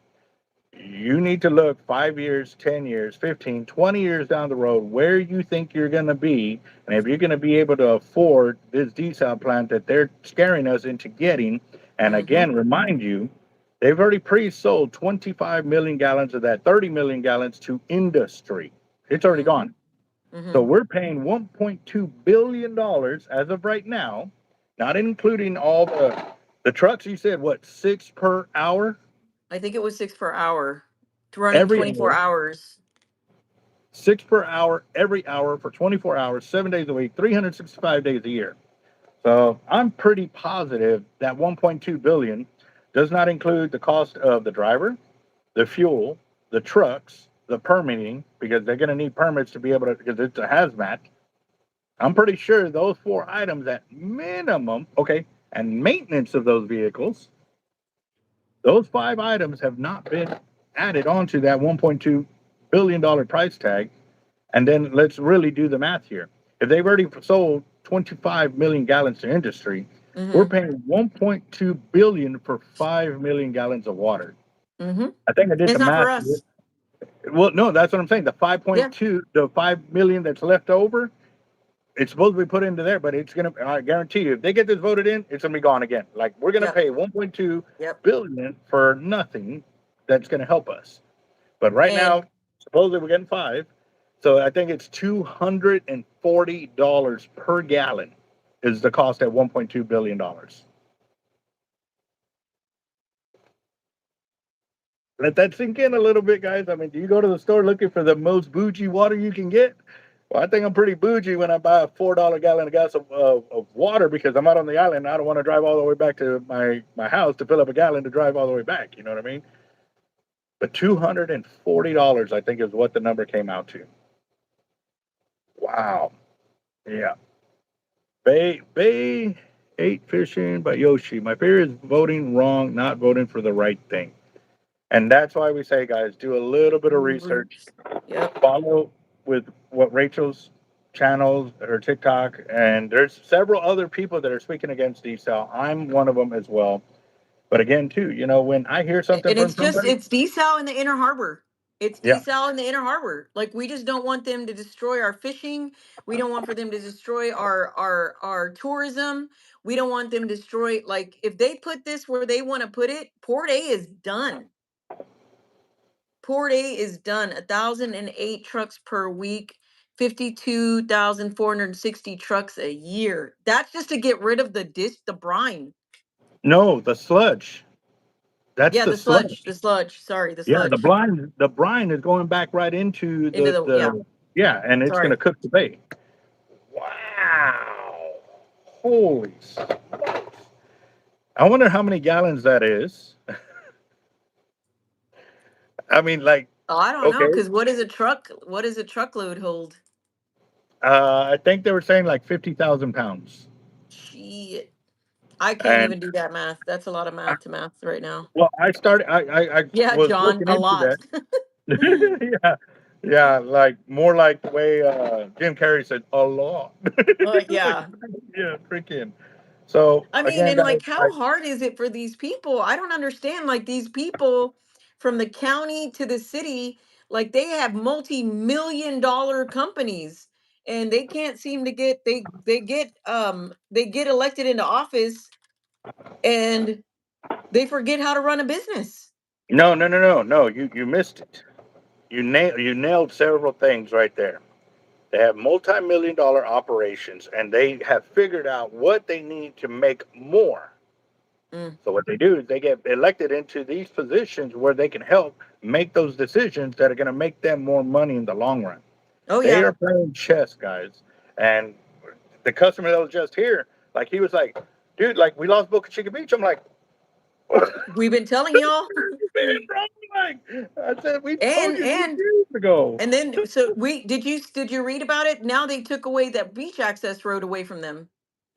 You need to look 5 years, 10 years, 15, 20 years down the road where you think you're going to be. And if you're going to be able to afford this desal plant that they're scaring us into getting, and Hmm. again, remind you, they've already pre sold 25 million gallons of that, 30 million gallons to industry. It's already Hmm. gone. So Hmm. we're paying $1.2 billion as of right now, not including all the trucks. You said what, 6 per hour? I think it was 6 per hour, running Every 24 hour, hours. 6 per hour, every hour for 24 hours, 7 days a week, 365 days a year. So I'm pretty positive that 1.2 billion does not include the cost of the driver, the fuel, the trucks, the permitting, because they're going to need permits to be able to, because it's a hazmat. I'm pretty sure those four items at minimum, okay, and maintenance of those vehicles, those five items have not been added onto that $1.2 billion price tag. And then let's really do the math here. If they've already sold 25 million gallons to industry, we're Mm-hmm. paying 1.2 billion for 5 million gallons of water. Mm-hmm. I think I did It's the not for math. us. Well, no, that's what I'm saying. The Yeah. 5.2, the 5 million that's left over, it's supposed to be put into there, but it's gonna. I guarantee you, if they get this voted in, it's gonna be gone again. Like we're gonna Yep. pay 1.2 Yep. billion for nothing that's gonna help us. But right And now, supposedly we're getting five, so I think it's $240 per gallon is the cost at $1.2 billion. Let that sink in a little bit, guys. I mean, do you go to the store looking for the most bougie water you can get? Well, I think I'm pretty bougie when I buy a $4 gallon of gas of water because I'm out on the island and I don't want to drive all the way back to my house to fill up a gallon to drive all the way back. You know what I mean? But $240, I think, is what the number came out to. Wow. Yeah. Bay 8 fishing by Yoshi. My fear is voting wrong, not voting for the right thing. And that's why we say, guys, do a little bit of research, yep. follow with what Rachel's channels, her TikTok, and there's several other people that are speaking against desal. I'm one of them as well. But again, too, when I hear something And from somebody, it's desal in the inner harbor. It's yeah, desal in the inner harbor. Like we just don't want them to destroy our fishing. We don't want for them to destroy our tourism. We don't want them to destroy, like, if they put this where they want to put it, Port A is done. Port A is done. 1,008 trucks per week, 52,460 trucks a year. That's just to get rid of the brine. no, the sludge. That's Yeah, the the sludge, sludge. the sludge. Sorry, the Yeah, the sludge brine, the brine is going back right into into the, yeah. yeah, and it's going to Sorry. cook the bait. Wow. Holy smokes. I wonder how many gallons that is. I mean, like, Oh, I don't know, okay, because what is a truck? What does a truckload hold? I think they were saying like 50,000 pounds. Shit. I can't And even do that math. That's a lot of math to math right now. well, I Yeah, was John, looking a into lot. that. Yeah, yeah, like more like the way Jim Carrey said, a lot. Like, Yeah. yeah, freaking. So I mean, again, and guys, like, how hard is it for these people? I don't understand. Like, these people from the county to the city, like, they have multi-million-dollar companies, and they can't seem to get they get elected into office, and they forget how to run a business. no, no, no, no, no. You missed it. You nailed several things right there. They have multi-million dollar operations, and they have figured out what they need to make more. Mm. So what they do is they get elected into these positions where they can help make those decisions that are going to make them more money in the long run. Oh They yeah, are playing chess, guys. And the customer that was just here, like he was like, dude, like we lost Boca Chica Beach. I'm like, what? we've been telling y'all. Man, bro, like I said, we told and you this and years ago. and then, so we did you read about it? Now they took away that beach access road away from them.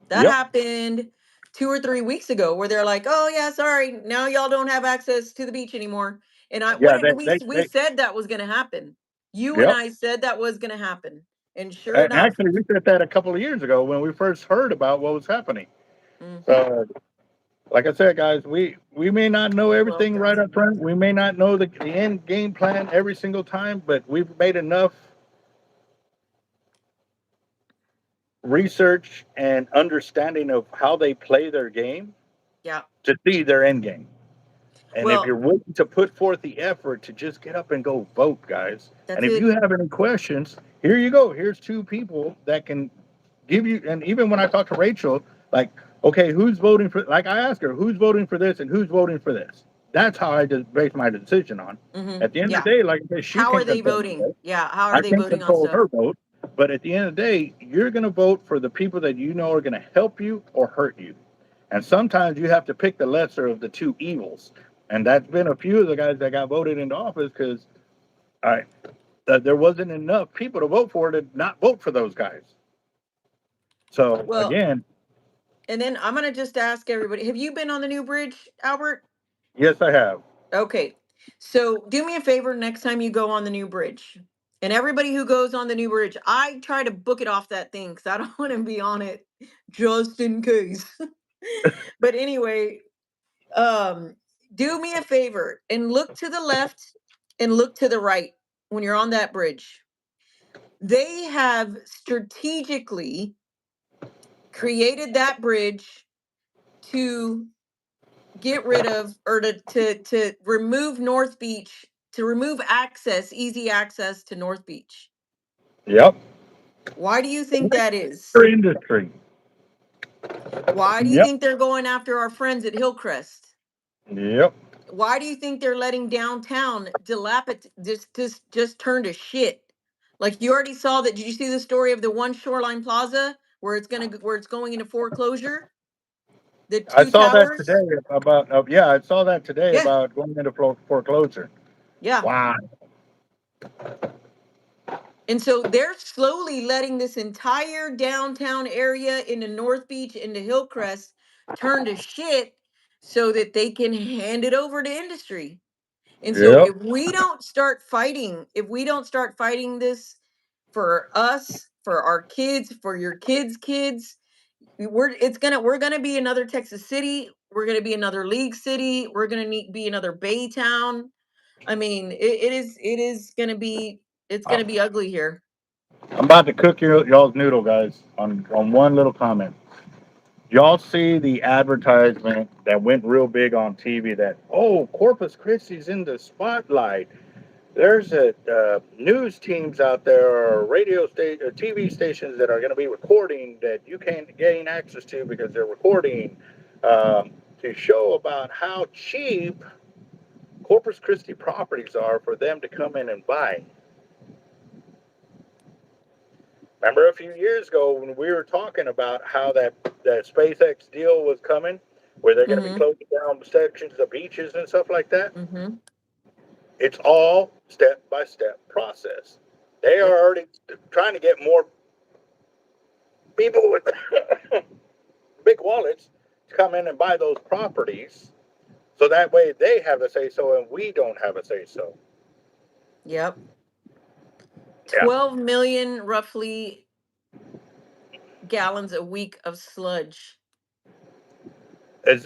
That Yep. happened 2 or 3 weeks ago, where they're like, "Oh yeah, sorry, now y'all don't have access to the beach anymore." And what Yeah, did we they said that was going to happen? You and yep. I said that was going to happen, and sure And enough. actually, we said that a couple of years ago when we first heard about what was happening. Hmm. So, like I said, guys, we may not know everything right up 12,000. front. We may not know the end game plan every single time, but we've made enough research and understanding of how they play their game Yeah. to see their end game. And if Well, you're willing to put forth the effort to just get up and go vote, guys, and that's if you it. have any questions, here you go. Here's two people that can give you. And even when I talk to Rachel, like, okay, who's voting for? Like, I ask her, who's voting for this and who's voting for this. That's how I just base my decision on. Hmm. At the end of Yeah. the day, like I said, she How are can't they control my voting? vote. Yeah. How are I they can't voting on control stuff? her vote. But at the end of the day, you're going to vote for the people that you know are going to help you or hurt you. And sometimes you have to pick the lesser of the two evils. And that's been a few of the guys that got voted into office because I there wasn't enough people to vote for to not vote for those guys. So Well, again, and then I'm gonna just ask everybody: have you been on the new bridge, Albert? yes, I have. Okay. So do me a favor next time you go on the new bridge. And everybody who goes on the new bridge, I try to book it off that thing because I don't want to be on it just in case. But anyway, do me a favor and look to the left and look to the right when you're on that bridge. They have strategically created that bridge to get rid of or to remove North Beach, to remove access, easy access to North Beach. Yep. Why do you think that is? For industry. Why do you Yep. think they're going after our friends at Hillcrest? Yep. Why do you think they're letting downtown just turn to shit? Like you already saw that. Did you see the story of the one Shoreline Plaza where it's going into foreclosure? The I two saw that towers? today about. Yeah, I saw that today Yeah, about going into foreclosure. yeah. Wow. And so they're slowly letting this entire downtown area into North Beach, into Hillcrest, turn to shit so that they can hand it over to industry. And so Yep. if we don't start fighting this for us, for our kids, for your kids' kids, we're gonna be another Texas City. We're gonna be another League City. We're gonna be another Bay Town. I mean, it is gonna be it's gonna be ugly here. I'm about to cook y'all's noodle, guys. On one little comment. Y'all see the advertisement that went real big on TV that Corpus Christi's in the spotlight. There's news teams out there or TV stations that are going to be recording that you can't gain access to because they're recording to show about how cheap Corpus Christi properties are for them to come in and buy. Remember a few years ago when we were talking about how that SpaceX deal was coming, where they're going to be Mm-hmm. closing down sections of beaches and stuff like that? Mm-hmm. It's all step by step process. They are Yep. already trying to get more people with big wallets to come in and buy those properties, so that way they have a say so and we don't have a say so. Yep. Yeah. 12 million roughly gallons a week of sludge. Is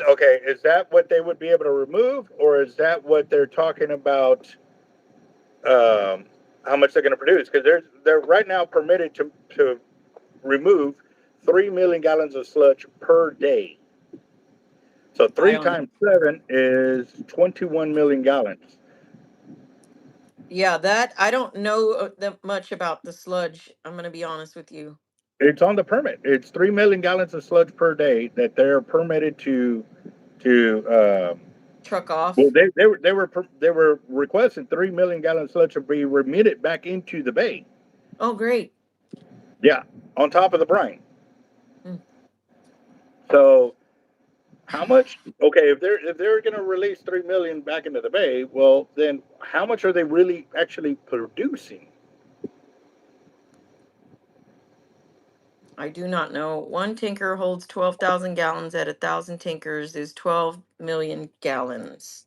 that what they would be able to remove, or is that what they're talking about? How much they're going to produce? Because they're right now permitted to remove 3 million gallons of sludge per day. So I three don't know. times seven is 21 million gallons. Yeah, that I don't know that much about the sludge. I'm gonna be honest with you. It's on the permit. It's 3 million gallons of sludge per day that they're permitted to. Truck Well, off. they were requesting 3 million gallons of sludge to be remitted back into the bay. Oh, great. Yeah, on top of the brine. Mm. So how much? Okay, if they're going to release 3 million back into the bay, well, then how much are they really actually producing? I do not know. One tanker holds 12,000 gallons. At 1,000 tankers is 12 million gallons.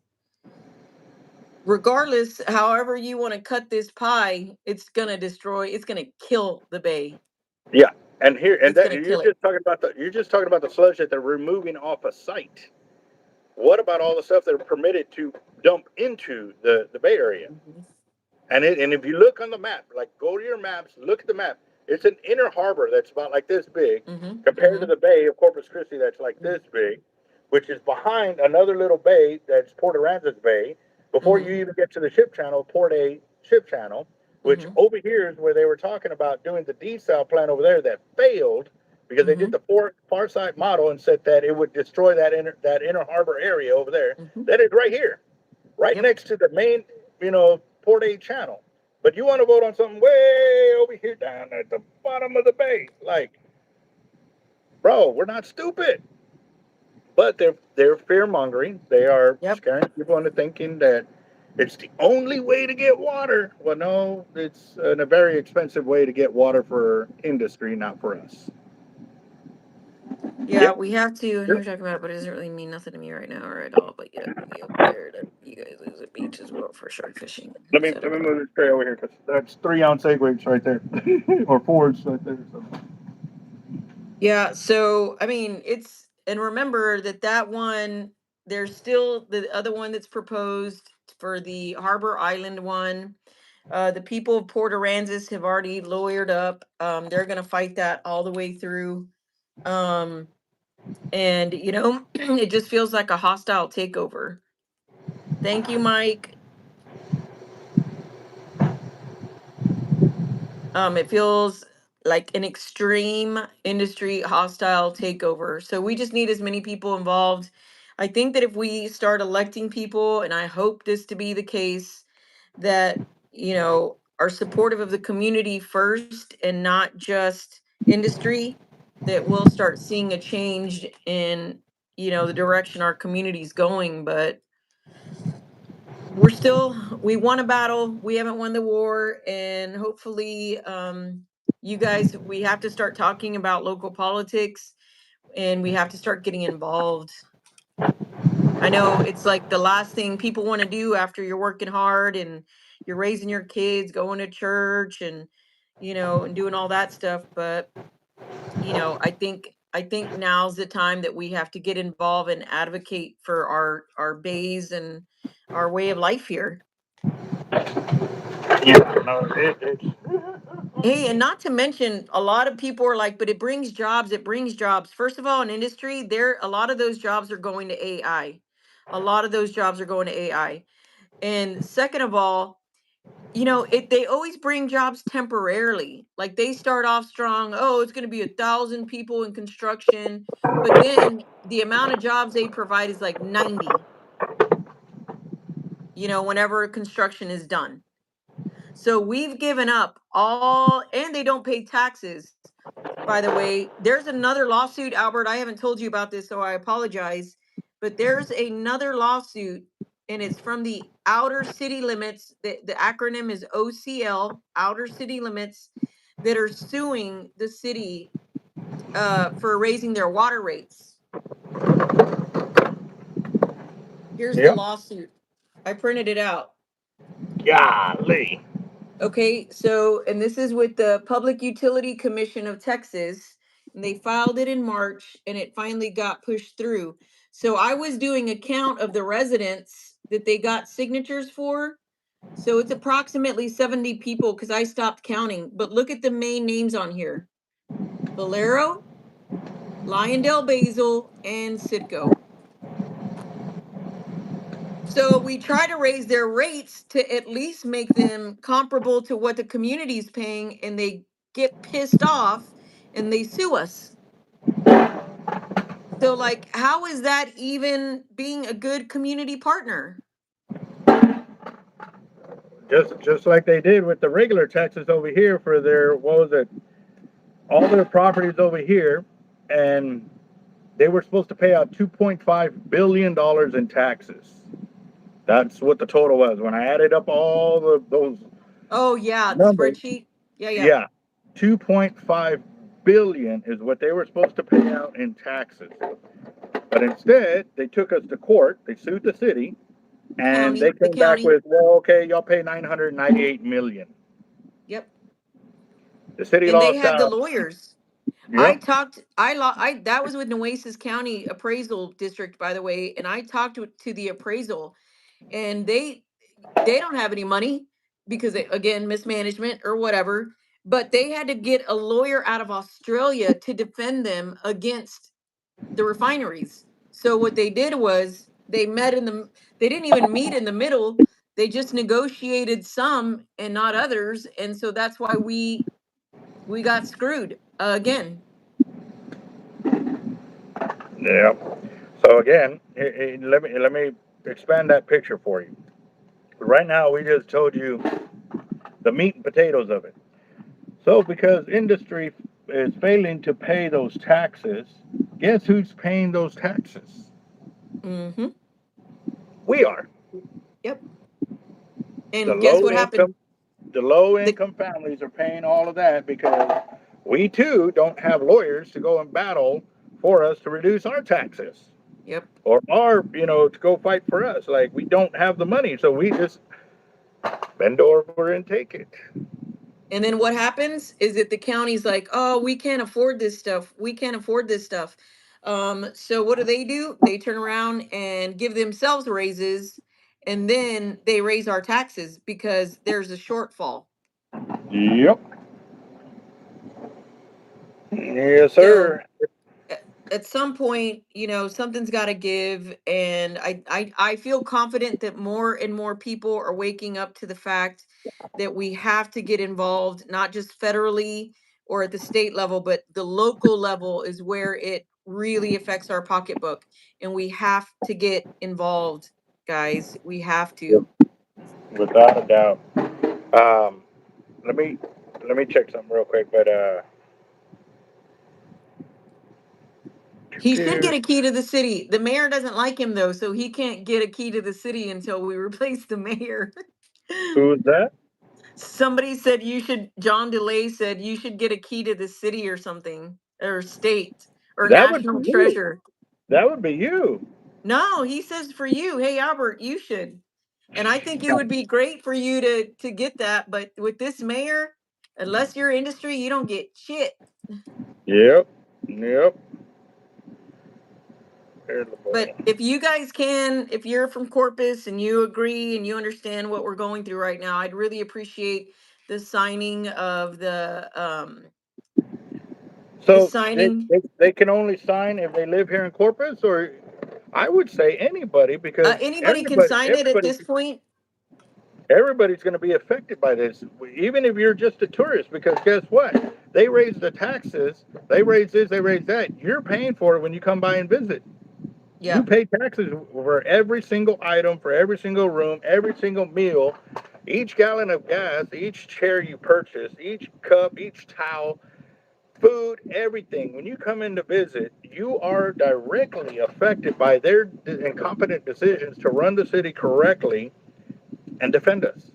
Regardless, however you want to cut this pie, it's gonna kill the bay. Yeah, and here and It's that gonna kill it. you're just talking about the sludge that they're removing off a site. What about all the stuff they're permitted to dump into the Bay Area? Mm-hmm. And if you look on the map, like go to your maps, look at the map. It's an inner harbor that's about like this big, Mm-hmm. compared to Mm-hmm. the Bay of Corpus Christi that's like this big, which is behind another little bay that's Port Aransas Bay. Before Mm-hmm. you even get to the ship channel, Port A ship channel, which Mm-hmm. over here is where they were talking about doing the desal plant over there that failed because they did Mm-hmm. the far side model and said that it would destroy that inner harbor area over there. Mm-hmm. That is right here, right Yep. next to the main, Port A channel. But you want to vote on something way over here down at the bottom of the bay. Like, bro, we're not stupid. But they're fear mongering. They are Yep. scaring people into thinking that it's the only way to get water. Well, no, it's a very expensive way to get water for industry, not for us. Yeah, we have to, and you're talking about it, but it doesn't really mean nothing to me right now or at all. But yeah, we aware that you guys use a beach as well for shark fishing, Let me etc. move this tray over here because that's 3 ounce egg weights right there, or 4s right there. So. Yeah, so I mean, it's and remember that one there's still the other one that's proposed for the Harbor Island one. The people of Port Aransas have already lawyered up. They're gonna fight that all the way through. Um, and it just feels like a hostile takeover. Thank you, Mike. It feels like an extreme industry hostile takeover. So we just need as many people involved. I think that if we start electing people, and I hope this to be the case, that, are supportive of the community first and not just industry, that we'll start seeing a change in, the direction our community's going. But we won a battle, we haven't won the war, and hopefully you guys, we have to start talking about local politics, and we have to start getting involved. I know it's like the last thing people want to do after you're working hard and you're raising your kids, going to church, and and doing all that stuff. But I think now's the time that we have to get involved and advocate for our bays and our way of life here. Yeah, no, it's Hey, and not to mention, a lot of people are like, but it brings jobs. It brings jobs. First of all, in industry, a lot of those jobs are going to AI. A lot of those jobs are going to AI. And second of all, they always bring jobs temporarily. Like they start off strong. Oh, it's going to be 1,000 people in construction, but then the amount of jobs they provide is like 90. Whenever construction is done. So we've given up all, and they don't pay taxes. By the way, there's another lawsuit, Albert. I haven't told you about this, so I apologize. But there's another lawsuit, and it's from the outer city limits. The acronym is OCL, outer city limits, that are suing the city for raising their water rates. Here's the yep. lawsuit. I printed it out. Golly. Okay, so, and this is with the Public Utility Commission of Texas, and they filed it in March, and it finally got pushed through. So I was doing a count of the residents that they got signatures for. So it's approximately 70 people because I stopped counting. But look at the main names on here: Valero, Lyondell Basil, and Citgo. So we try to raise their rates to at least make them comparable to what the community's paying, and they get pissed off and they sue us. So, like, how is that even being a good community partner? Just like they did with the regular taxes over here for their, what was it, all their properties over here, and they were supposed to pay out $2.5 billion in taxes. That's what the total was when I added up all those Oh, yeah, the numbers. spreadsheet. Yeah, yeah. Yeah, 2.5 billion is what they were supposed to pay out in taxes. But instead, they took us to court. They sued the city, and they The came back county. with, well, okay, y'all pay 998 million. Yep. The city And they lost have the out. lawyers. Yep. That was with Nueces County Appraisal District, by the way, and I talked to the appraisal, and they don't have any money because again, mismanagement or whatever, but they had to get a lawyer out of Australia to defend them against the refineries. So what they did was they didn't even meet in the middle. They just negotiated some and not others, and so that's why we got screwed again. Yep. So again, let me expand that picture for you. Right now, we just told you the meat and potatoes of it. So because industry is failing to pay those taxes, guess who's paying those taxes? Mm-hmm. We are. Yep. The And guess low what happened? income the low The income families are paying all of that because we too don't have lawyers to go and battle for us to reduce our taxes Yep. or to go fight for us. Like, we don't have the money, so we just bend over and take it. And then what happens is that the county's like, oh, we can't afford this stuff. We can't afford this stuff. So what do? They turn around and give themselves raises, and then they raise our taxes because there's a shortfall. Yep. Yes, So sir. at some point, something's got to give, and I feel confident that more and more people are waking up to the fact that we have to get involved, not just federally or at the state level, but the local level is where it really affects our pocketbook, and we have to get involved, guys. We have Yep. to. Without a doubt. Um, let me check something real quick. But He should get a key to the city. The mayor doesn't like him though, so he can't get a key to the city until we replace the mayor. who is that? Somebody said you should, John DeLay said you should get a key to the city or something, or state, or That would be national you. treasure. That would be you. No, he says for you. Hey, Albert, you should. And I think it would be great for you to get that. But with this mayor, unless you're industry, you don't get shit. Yep. Yep. There's the But boy. if you guys can, if you're from Corpus and you agree and you understand what we're going through right now, I'd really appreciate the signing of the So signing. they can only sign if they live here in Corpus, or I would say anybody, because Anybody can sign it at everybody this point. everybody's going to be affected by this, even if you're just a tourist. Because guess what? They raise the taxes. They raise this. They raise that. You're paying for it when you come by and visit. You Yep. pay taxes for every single item, for every single room, every single meal, each gallon of gas, each chair you purchase, each cup, each towel, food, everything. When you come in to visit, you are directly affected by their incompetent decisions to run the city correctly and defend us.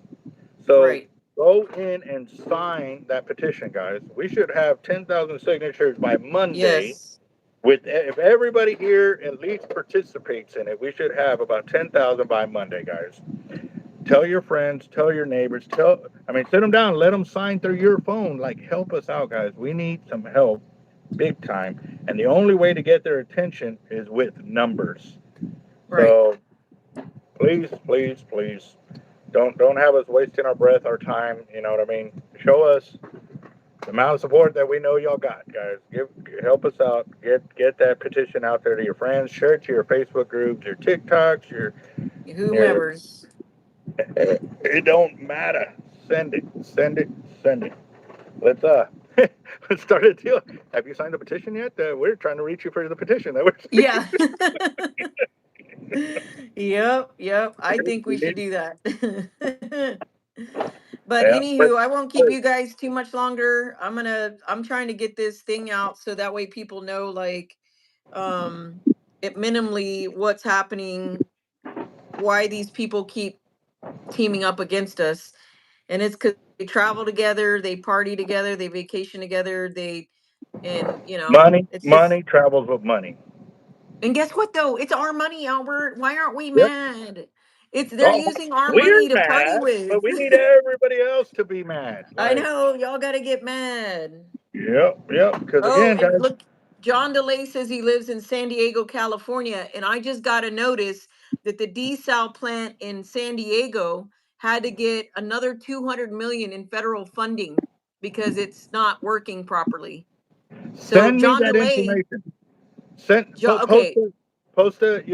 So Right. go in and sign that petition, guys. We should have 10,000 signatures by Monday. Yes. If everybody here at least participates in it, we should have about 10,000 by Monday, guys. Tell your friends, tell your neighbors, sit them down, let them sign through your phone. Like, help us out, guys. We need some help big time. And the only way to get their attention is with numbers. Right. So please, please, please don't have us wasting our breath, our time. You know what I mean? Show us the amount of support that we know y'all got, guys. Help us out. Get that petition out there to your friends. Share it to your Facebook groups, your TikToks, your Whomever's. it don't matter. Send it. Send it. Send it. Let's let's start a deal. Have you signed the petition yet? We're trying to reach you for the petition. That we're Yeah. Yep. I think we we should need. do that. But Yeah, but anywho, I won't keep you guys too much longer. I'm trying to get this thing out so that way people know, like, um at minimally what's happening, why these people keep teaming up against us. And it's because they travel together, they party together, they vacation together, and it's just. money travels with money. And guess what though? It's our money, Albert. Why aren't we Yep. mad? They're Oh, using our we're money to party mad, with. but we need everybody else to be mad. I Like, know, y'all gotta get mad. yep. Because Oh, again, and guys, look, John DeLay says he lives in San Diego, California, and I just got a notice that the desal plant in San Diego had to get another 200 million in federal funding because it's not working properly. So send me John that DeLay, information. Send okay, post the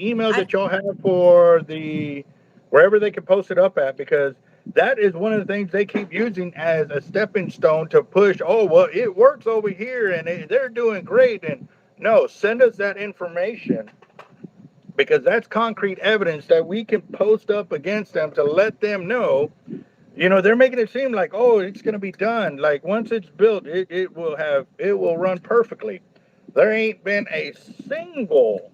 email I that y'all have for the wherever they can post it up at, because that is one of the things they keep using as a stepping stone to push. Oh well, it works over here and they're doing great. And no, send us that information, because that's concrete evidence that we can post up against them to let them know. They're making it seem like, oh, it's going to be done. Like, once it's built, it will run perfectly. There ain't been a single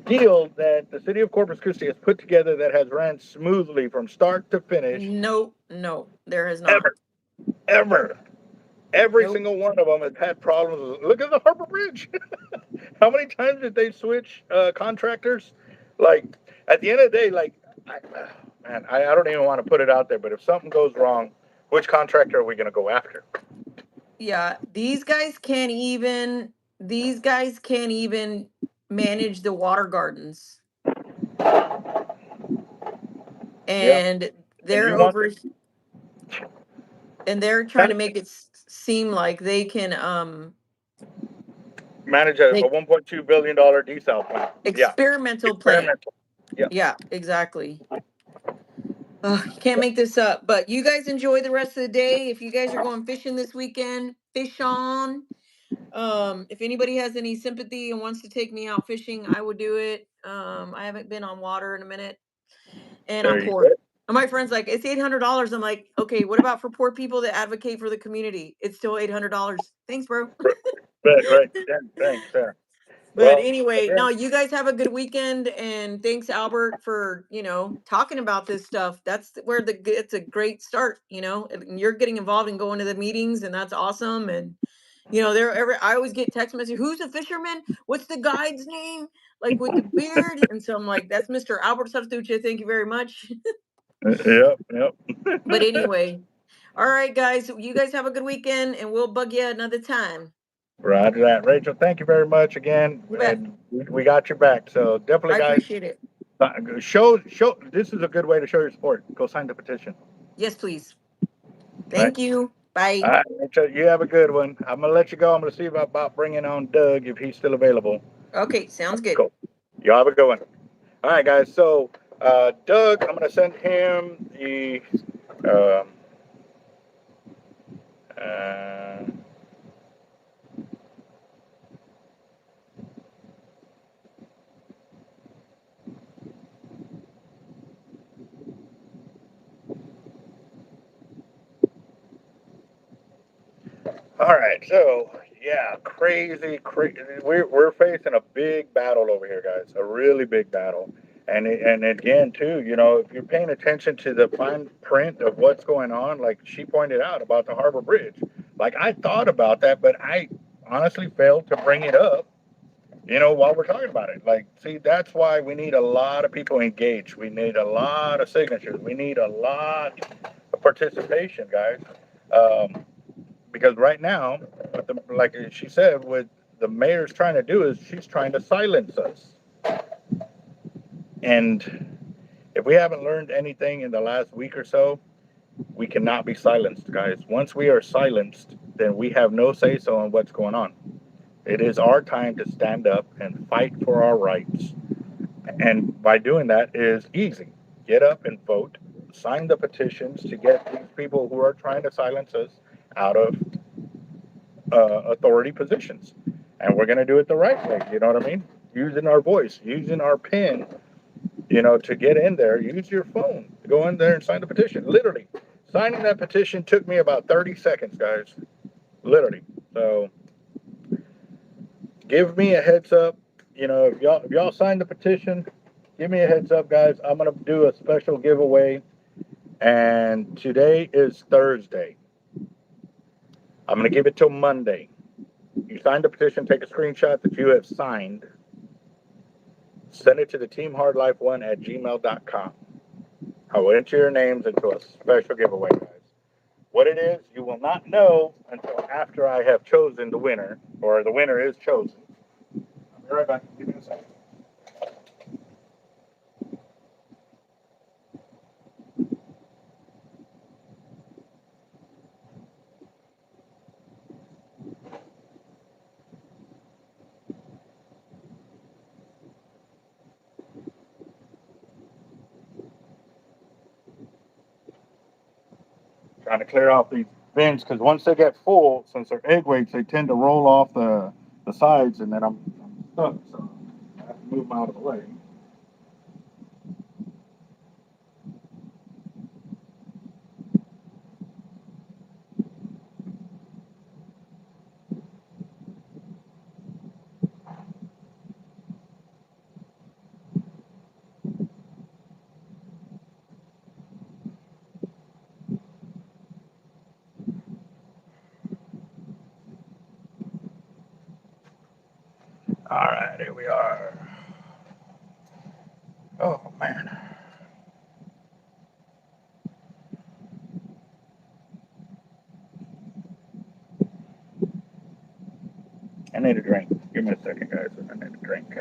deal that the city of Corpus Christi has put together that has ran smoothly from start to finish, no, there has not. ever, ever. Every Nope. single one of them has had problems. Look at the Harbor Bridge. How many times did they switch contractors? Like, at the end of the day, like, I don't even want to put it out there, but if something goes wrong, which contractor are we going to go after? Yeah, these guys can't even manage the water gardens. Yeah. And And they're you want over and they're trying to to make it seem like they can manage a they $1.2 billion desal plant. Yeah. experimental plant. Experimental. Yeah. Yeah, exactly. You can't make this up. But you guys enjoy the rest of the day. If you guys are going fishing this weekend, fish on. If anybody has any sympathy and wants to take me out fishing, I would do it. I haven't been on water in a minute, and I'm There you poor. go. And my friend's like, it's $800. I'm like, okay, what about for poor people that advocate for the community? It's still $800. Thanks, bro. Right, right. Yeah, thanks. Yeah. But Well, anyway, again, no, you guys have a good weekend, and thanks, Albert, for talking about this stuff. That's where it's a great start. And you're getting involved and going to the meetings, and that's awesome. And I always get text messages. Who's a fisherman? What's the guide's name? Like with the beard, and so I'm like, that's Mr. Albert Substitute. Thank you very much. yep, yep. But anyway, all right, guys, you guys have a good weekend, and we'll bug you another time. Roger that. Rachel, thank you very much again. You bet. And we got your back. So definitely, I guys, appreciate it. show. This is a good way to show your support. Go sign the petition. Yes, please. All right. Thank you. All Bye. right, Rachel, you have a good one. I'm going to let you go. I'm going to see about bringing on Doug if he's still available. Okay, sounds good. Cool. You have a good one. All right, guys. So, Doug, I'm going to send him the. Um, uh, all right, so yeah, crazy, crazy. We're facing a big battle over here, guys. A really big battle, and again too, if you're paying attention to the fine print of what's going on, like she pointed out about the Harbor Bridge, like I thought about that, but I honestly failed to bring it up. While we're talking about it, like, see, that's why we need a lot of people engaged. We need a lot of signatures. We need a lot of participation, guys. Um, because right now, like she said, what the mayor's trying to do is she's trying to silence us. And if we haven't learned anything in the last week or so, we cannot be silenced, guys. Once we are silenced, then we have no say so on what's going on. It is our time to stand up and fight for our rights. And by doing that is easy. Get up and vote. Sign the petitions to get these people who are trying to silence us out of authority positions. And we're going to do it the right way. You know what I mean? Using our voice, using our pen, to get in there. Use your phone to go in there and sign the petition. Literally, signing that petition took me about 30 seconds, guys. Literally. So give me a heads up. If y'all sign the petition, give me a heads up, guys. I'm going to do a special giveaway. And today is Thursday. I'm going to give it till Monday. You sign the petition, take a screenshot that you have signed, send it to the teamhardlife1@gmail.com. I will enter your names into a special giveaway, guys. What it is, you will not know until after I have chosen the winner, or the winner is chosen. I'll be right back. Give me a second. Trying to clear off these bins because once they get full, since they're egg weights, they tend to roll off the sides, and then I'm stuck. So I have to move them out of the way. All right, here we are. Oh, man. I need a drink. Give me a second, guys. I need a drink.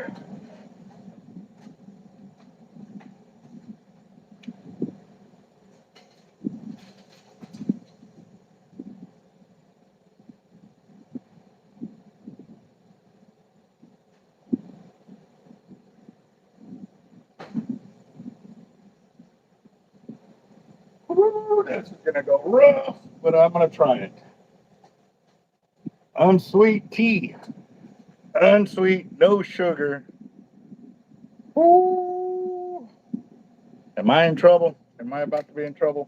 Ooh, this is going to go rough, but I'm going to try it. Unsweet tea. Unsweet, no sugar. Ooh. Am I in trouble? Am I about to be in trouble?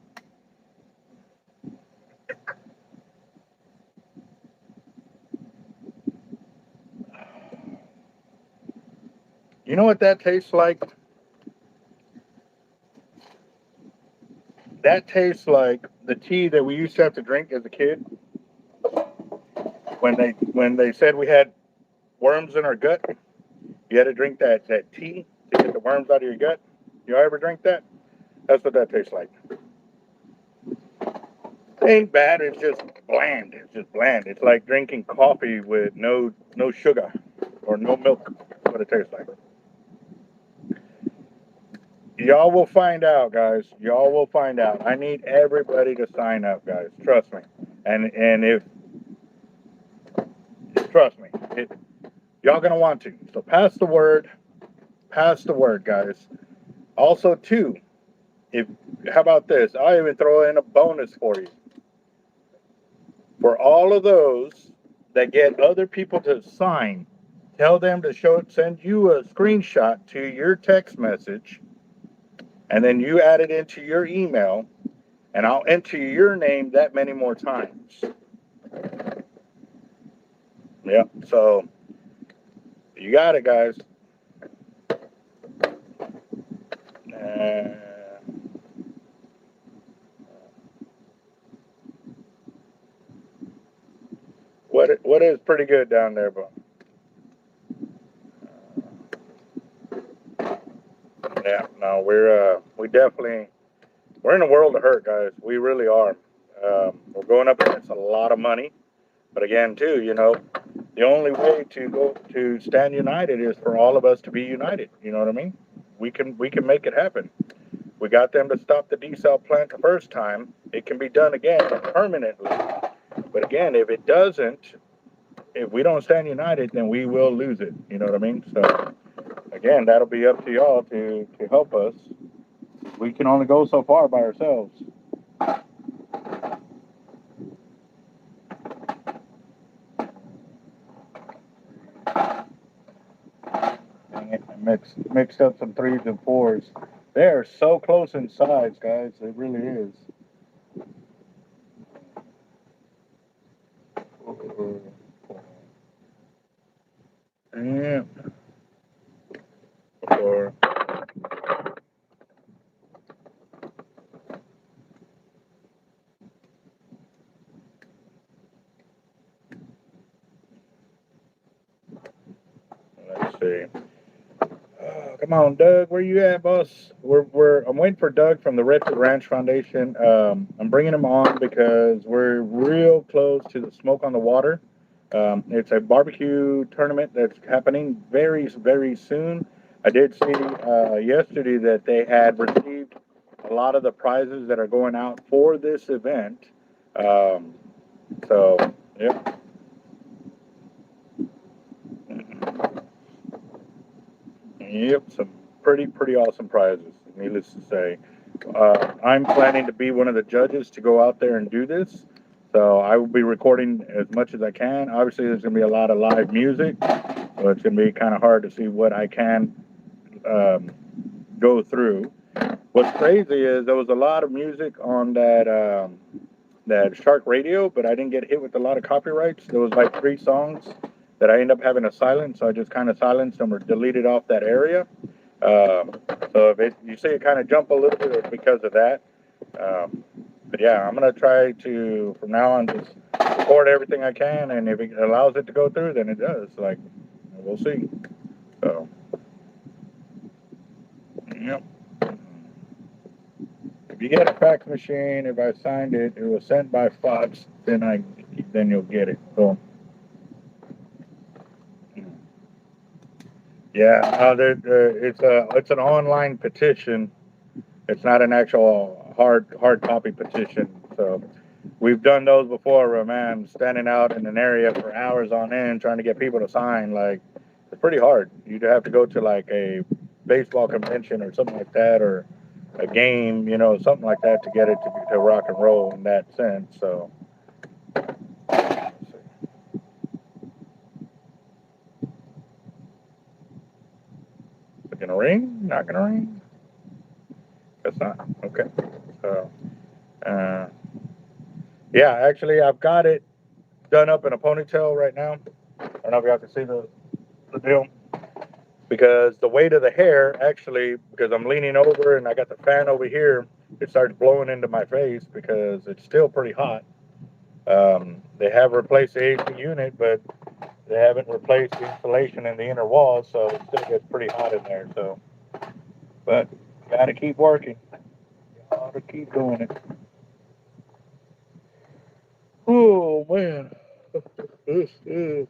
You know what that tastes like? That tastes like the tea that we used to have to drink as a kid when they said we had worms in our gut. You had to drink that tea to get the worms out of your gut. You ever drink that? That's what that tastes like. It ain't bad. It's just bland. It's just bland. It's like drinking coffee with no sugar or no milk. That's what it tastes like. Y'all will find out, guys. Y'all will find out. I need everybody to sign up, guys. Trust me. And if trust me, y'all gonna want to. So pass the word. Pass the word, guys. Also, too, if how about this? I'll even throw in a bonus for you. For all of those that get other people to sign, tell them to send you a screenshot to your text message, and then you add it into your email, and I'll enter your name that many more times. Yep. So you got it, guys. What is pretty good down there, but yeah, no, we definitely we're in a world of hurt, guys. We really are. We're going up against a lot of money, but again, too, you know, the only way to stand united is for all of us to be united. You know what I mean? We can make it happen. We got them to stop the desal plant the first time. It can be done again permanently. But again, if it doesn't, if we don't stand united, then we will lose it. You know what I mean? So again, that'll be up to y'all to help us. We can only go so far by ourselves. Dang it, I mixed up some 3s and 4s. They are so close in size, guys. It really is. Yeah. Or let's see. Oh, come on, Doug. Where you at, boss? I'm waiting for Doug from the Redford Ranch Foundation. I'm bringing him on because we're real close to the Smoke on the Water. It's a barbecue tournament that's happening very, very soon. I did see yesterday that they had received a lot of the prizes that are going out for this event. So, yeah. Yep, some pretty awesome prizes, needless to say. I'm planning to be one of the judges to go out there and do this. So I will be recording as much as I can. Obviously, there's going to be a lot of live music, so it's going to be kind of hard to see what I can go through. What's crazy is there was a lot of music on that Shark Radio, but I didn't get hit with a lot of copyrights. There was like 3 songs that I ended up having to silence, so I just kind of silenced them or deleted off that area. So if you see it kind of jump a little bit, it's because of that. But yeah, I'm gonna try to from now on just record everything I can, and if it allows it to go through, then it does. Like we'll see. So, yep. If you get a fax machine, if I signed it, it was sent by Fox, then you'll get it. So, yeah, it's an online petition. It's not an actual hard copy petition. So we've done those before, where, man, standing out in an area for hours on end trying to get people to sign. Like, it's pretty hard. You'd have to go to like a baseball convention or something like that, or a game, something like that, to get it to rock and roll in that sense. So, is it gonna ring? Not gonna ring? That's not. Okay. So, uh, yeah, actually, I've got it done up in a ponytail right now. I don't know if you have to see the deal. Because the weight of the hair, actually, because I'm leaning over and I got the fan over here, it starts blowing into my face because it's still pretty hot. They have replaced the AC unit, but they haven't replaced the insulation in the inner walls, so it still gets pretty hot in there. So, but gotta keep working. Gotta keep doing it. Oh man, this is.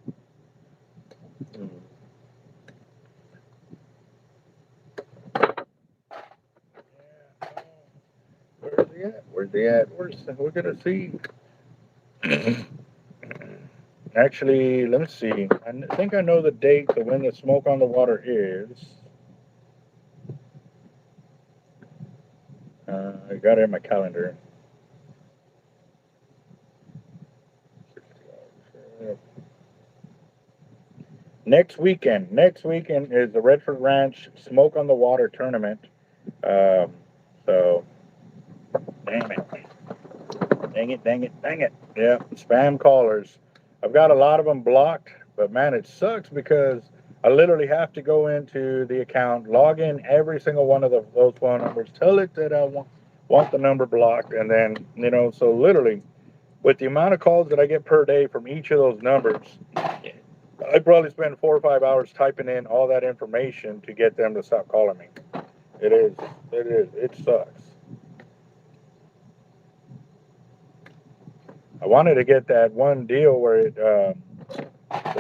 Where's he at? Where's he at? We're gonna see. Actually, let me see. I think I know the date of when the smoke on the water is. I got it in my calendar. Next weekend. Next weekend is the Redford Ranch Smoke on the Water tournament. Um, so, dang it. Dang it, dang it, dang it. Yeah, spam callers. I've got a lot of them blocked, but man, it sucks because I literally have to go into the account, log in every single one of those phone numbers, tell it that I want the number blocked, and then, so literally, with the amount of calls that I get per day from each of those numbers, I probably spend 4 or 5 hours typing in all that information to get them to stop calling me. It sucks. I wanted to get that one deal where the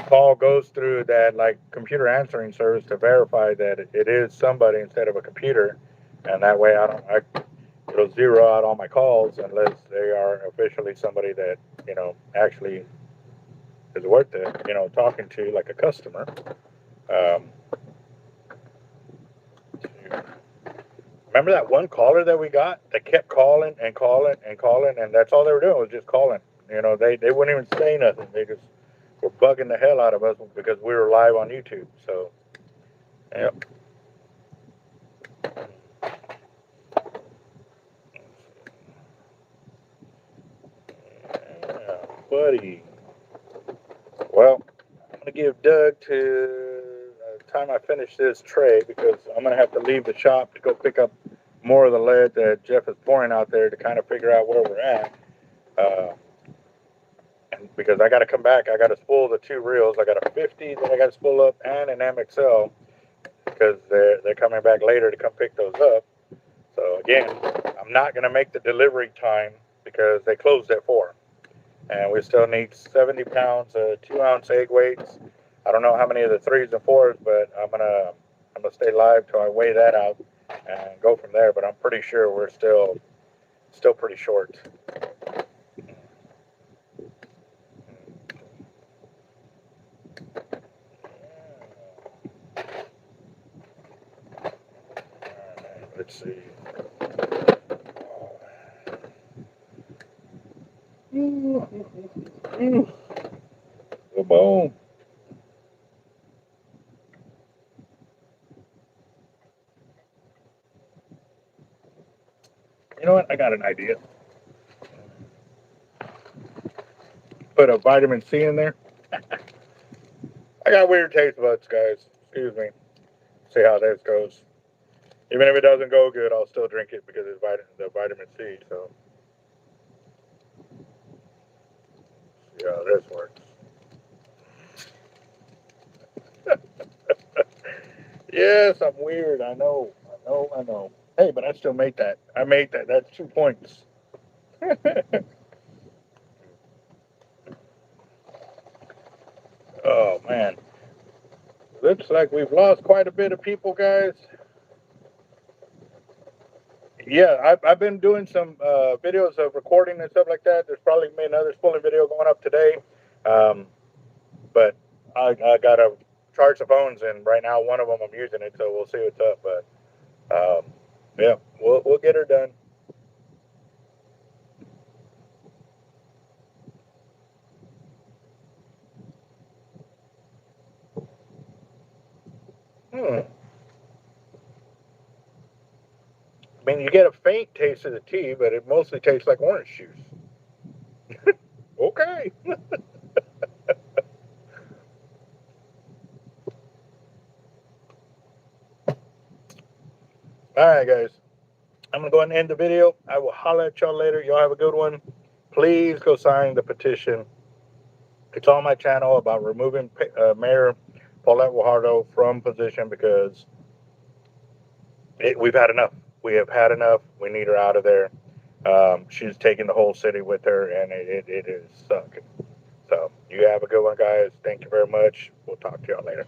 call goes through that like computer answering service to verify that it is somebody instead of a computer, and that way it'll zero out all my calls unless they are officially somebody that actually is worth it, talking to, like a customer. Um, Remember that one caller that we got that kept calling and calling and calling, and that's all they were doing was just calling. They wouldn't even say nothing. They just were bugging the hell out of us because we were live on YouTube. So, yep. Yeah, buddy. Well, I'm gonna give Doug to the time I finish this tray because I'm gonna have to leave the shop to go pick up more of the lead that Jeff is pouring out there to kind of figure out where we're at. Uh, because I got to come back. I got to spool the 2 reels. I got a 50 that I got to spool up and an MXL because they're coming back later to come pick those up. So again, I'm not going to make the delivery time because they closed at 4, and we still need 70 pounds of 2-ounce egg weights. I don't know how many of the 3s and 4s, but I'm gonna stay live till I weigh that out and go from there. But I'm pretty sure we're still pretty short. Let's see. The bone. You know what? I got an idea. Put a vitamin C in there. I got weird taste buds, guys. Excuse me. See how this goes. Even if it doesn't go good, I'll still drink it because it's the vitamin C. So, see how this works. Yes, I'm weird. I know. I know. Hey, but I still made that. I made that. That's 2 points. Oh man. Looks like we've lost quite a bit of people, guys. Yeah, I've been doing some videos of recording and stuff like that. There's probably another spooling video going up today. Um, but I got to charge the phones, and right now one of them I'm using it, so we'll see what's up. But yeah, we'll get her done. Hmm. I mean, you get a faint taste of the tea, but it mostly tastes like orange juice. Okay. All right, guys. I'm going to go ahead and end the video. I will holler at y'all later. Y'all have a good one. Please go sign the petition. It's on my channel about removing Mayor Paulette Guajardo from position because we've had enough. We have had enough. We need her out of there. She's taking the whole city with her, and it is sucking. So you have a good one, guys. Thank you very much. We'll talk to y'all later.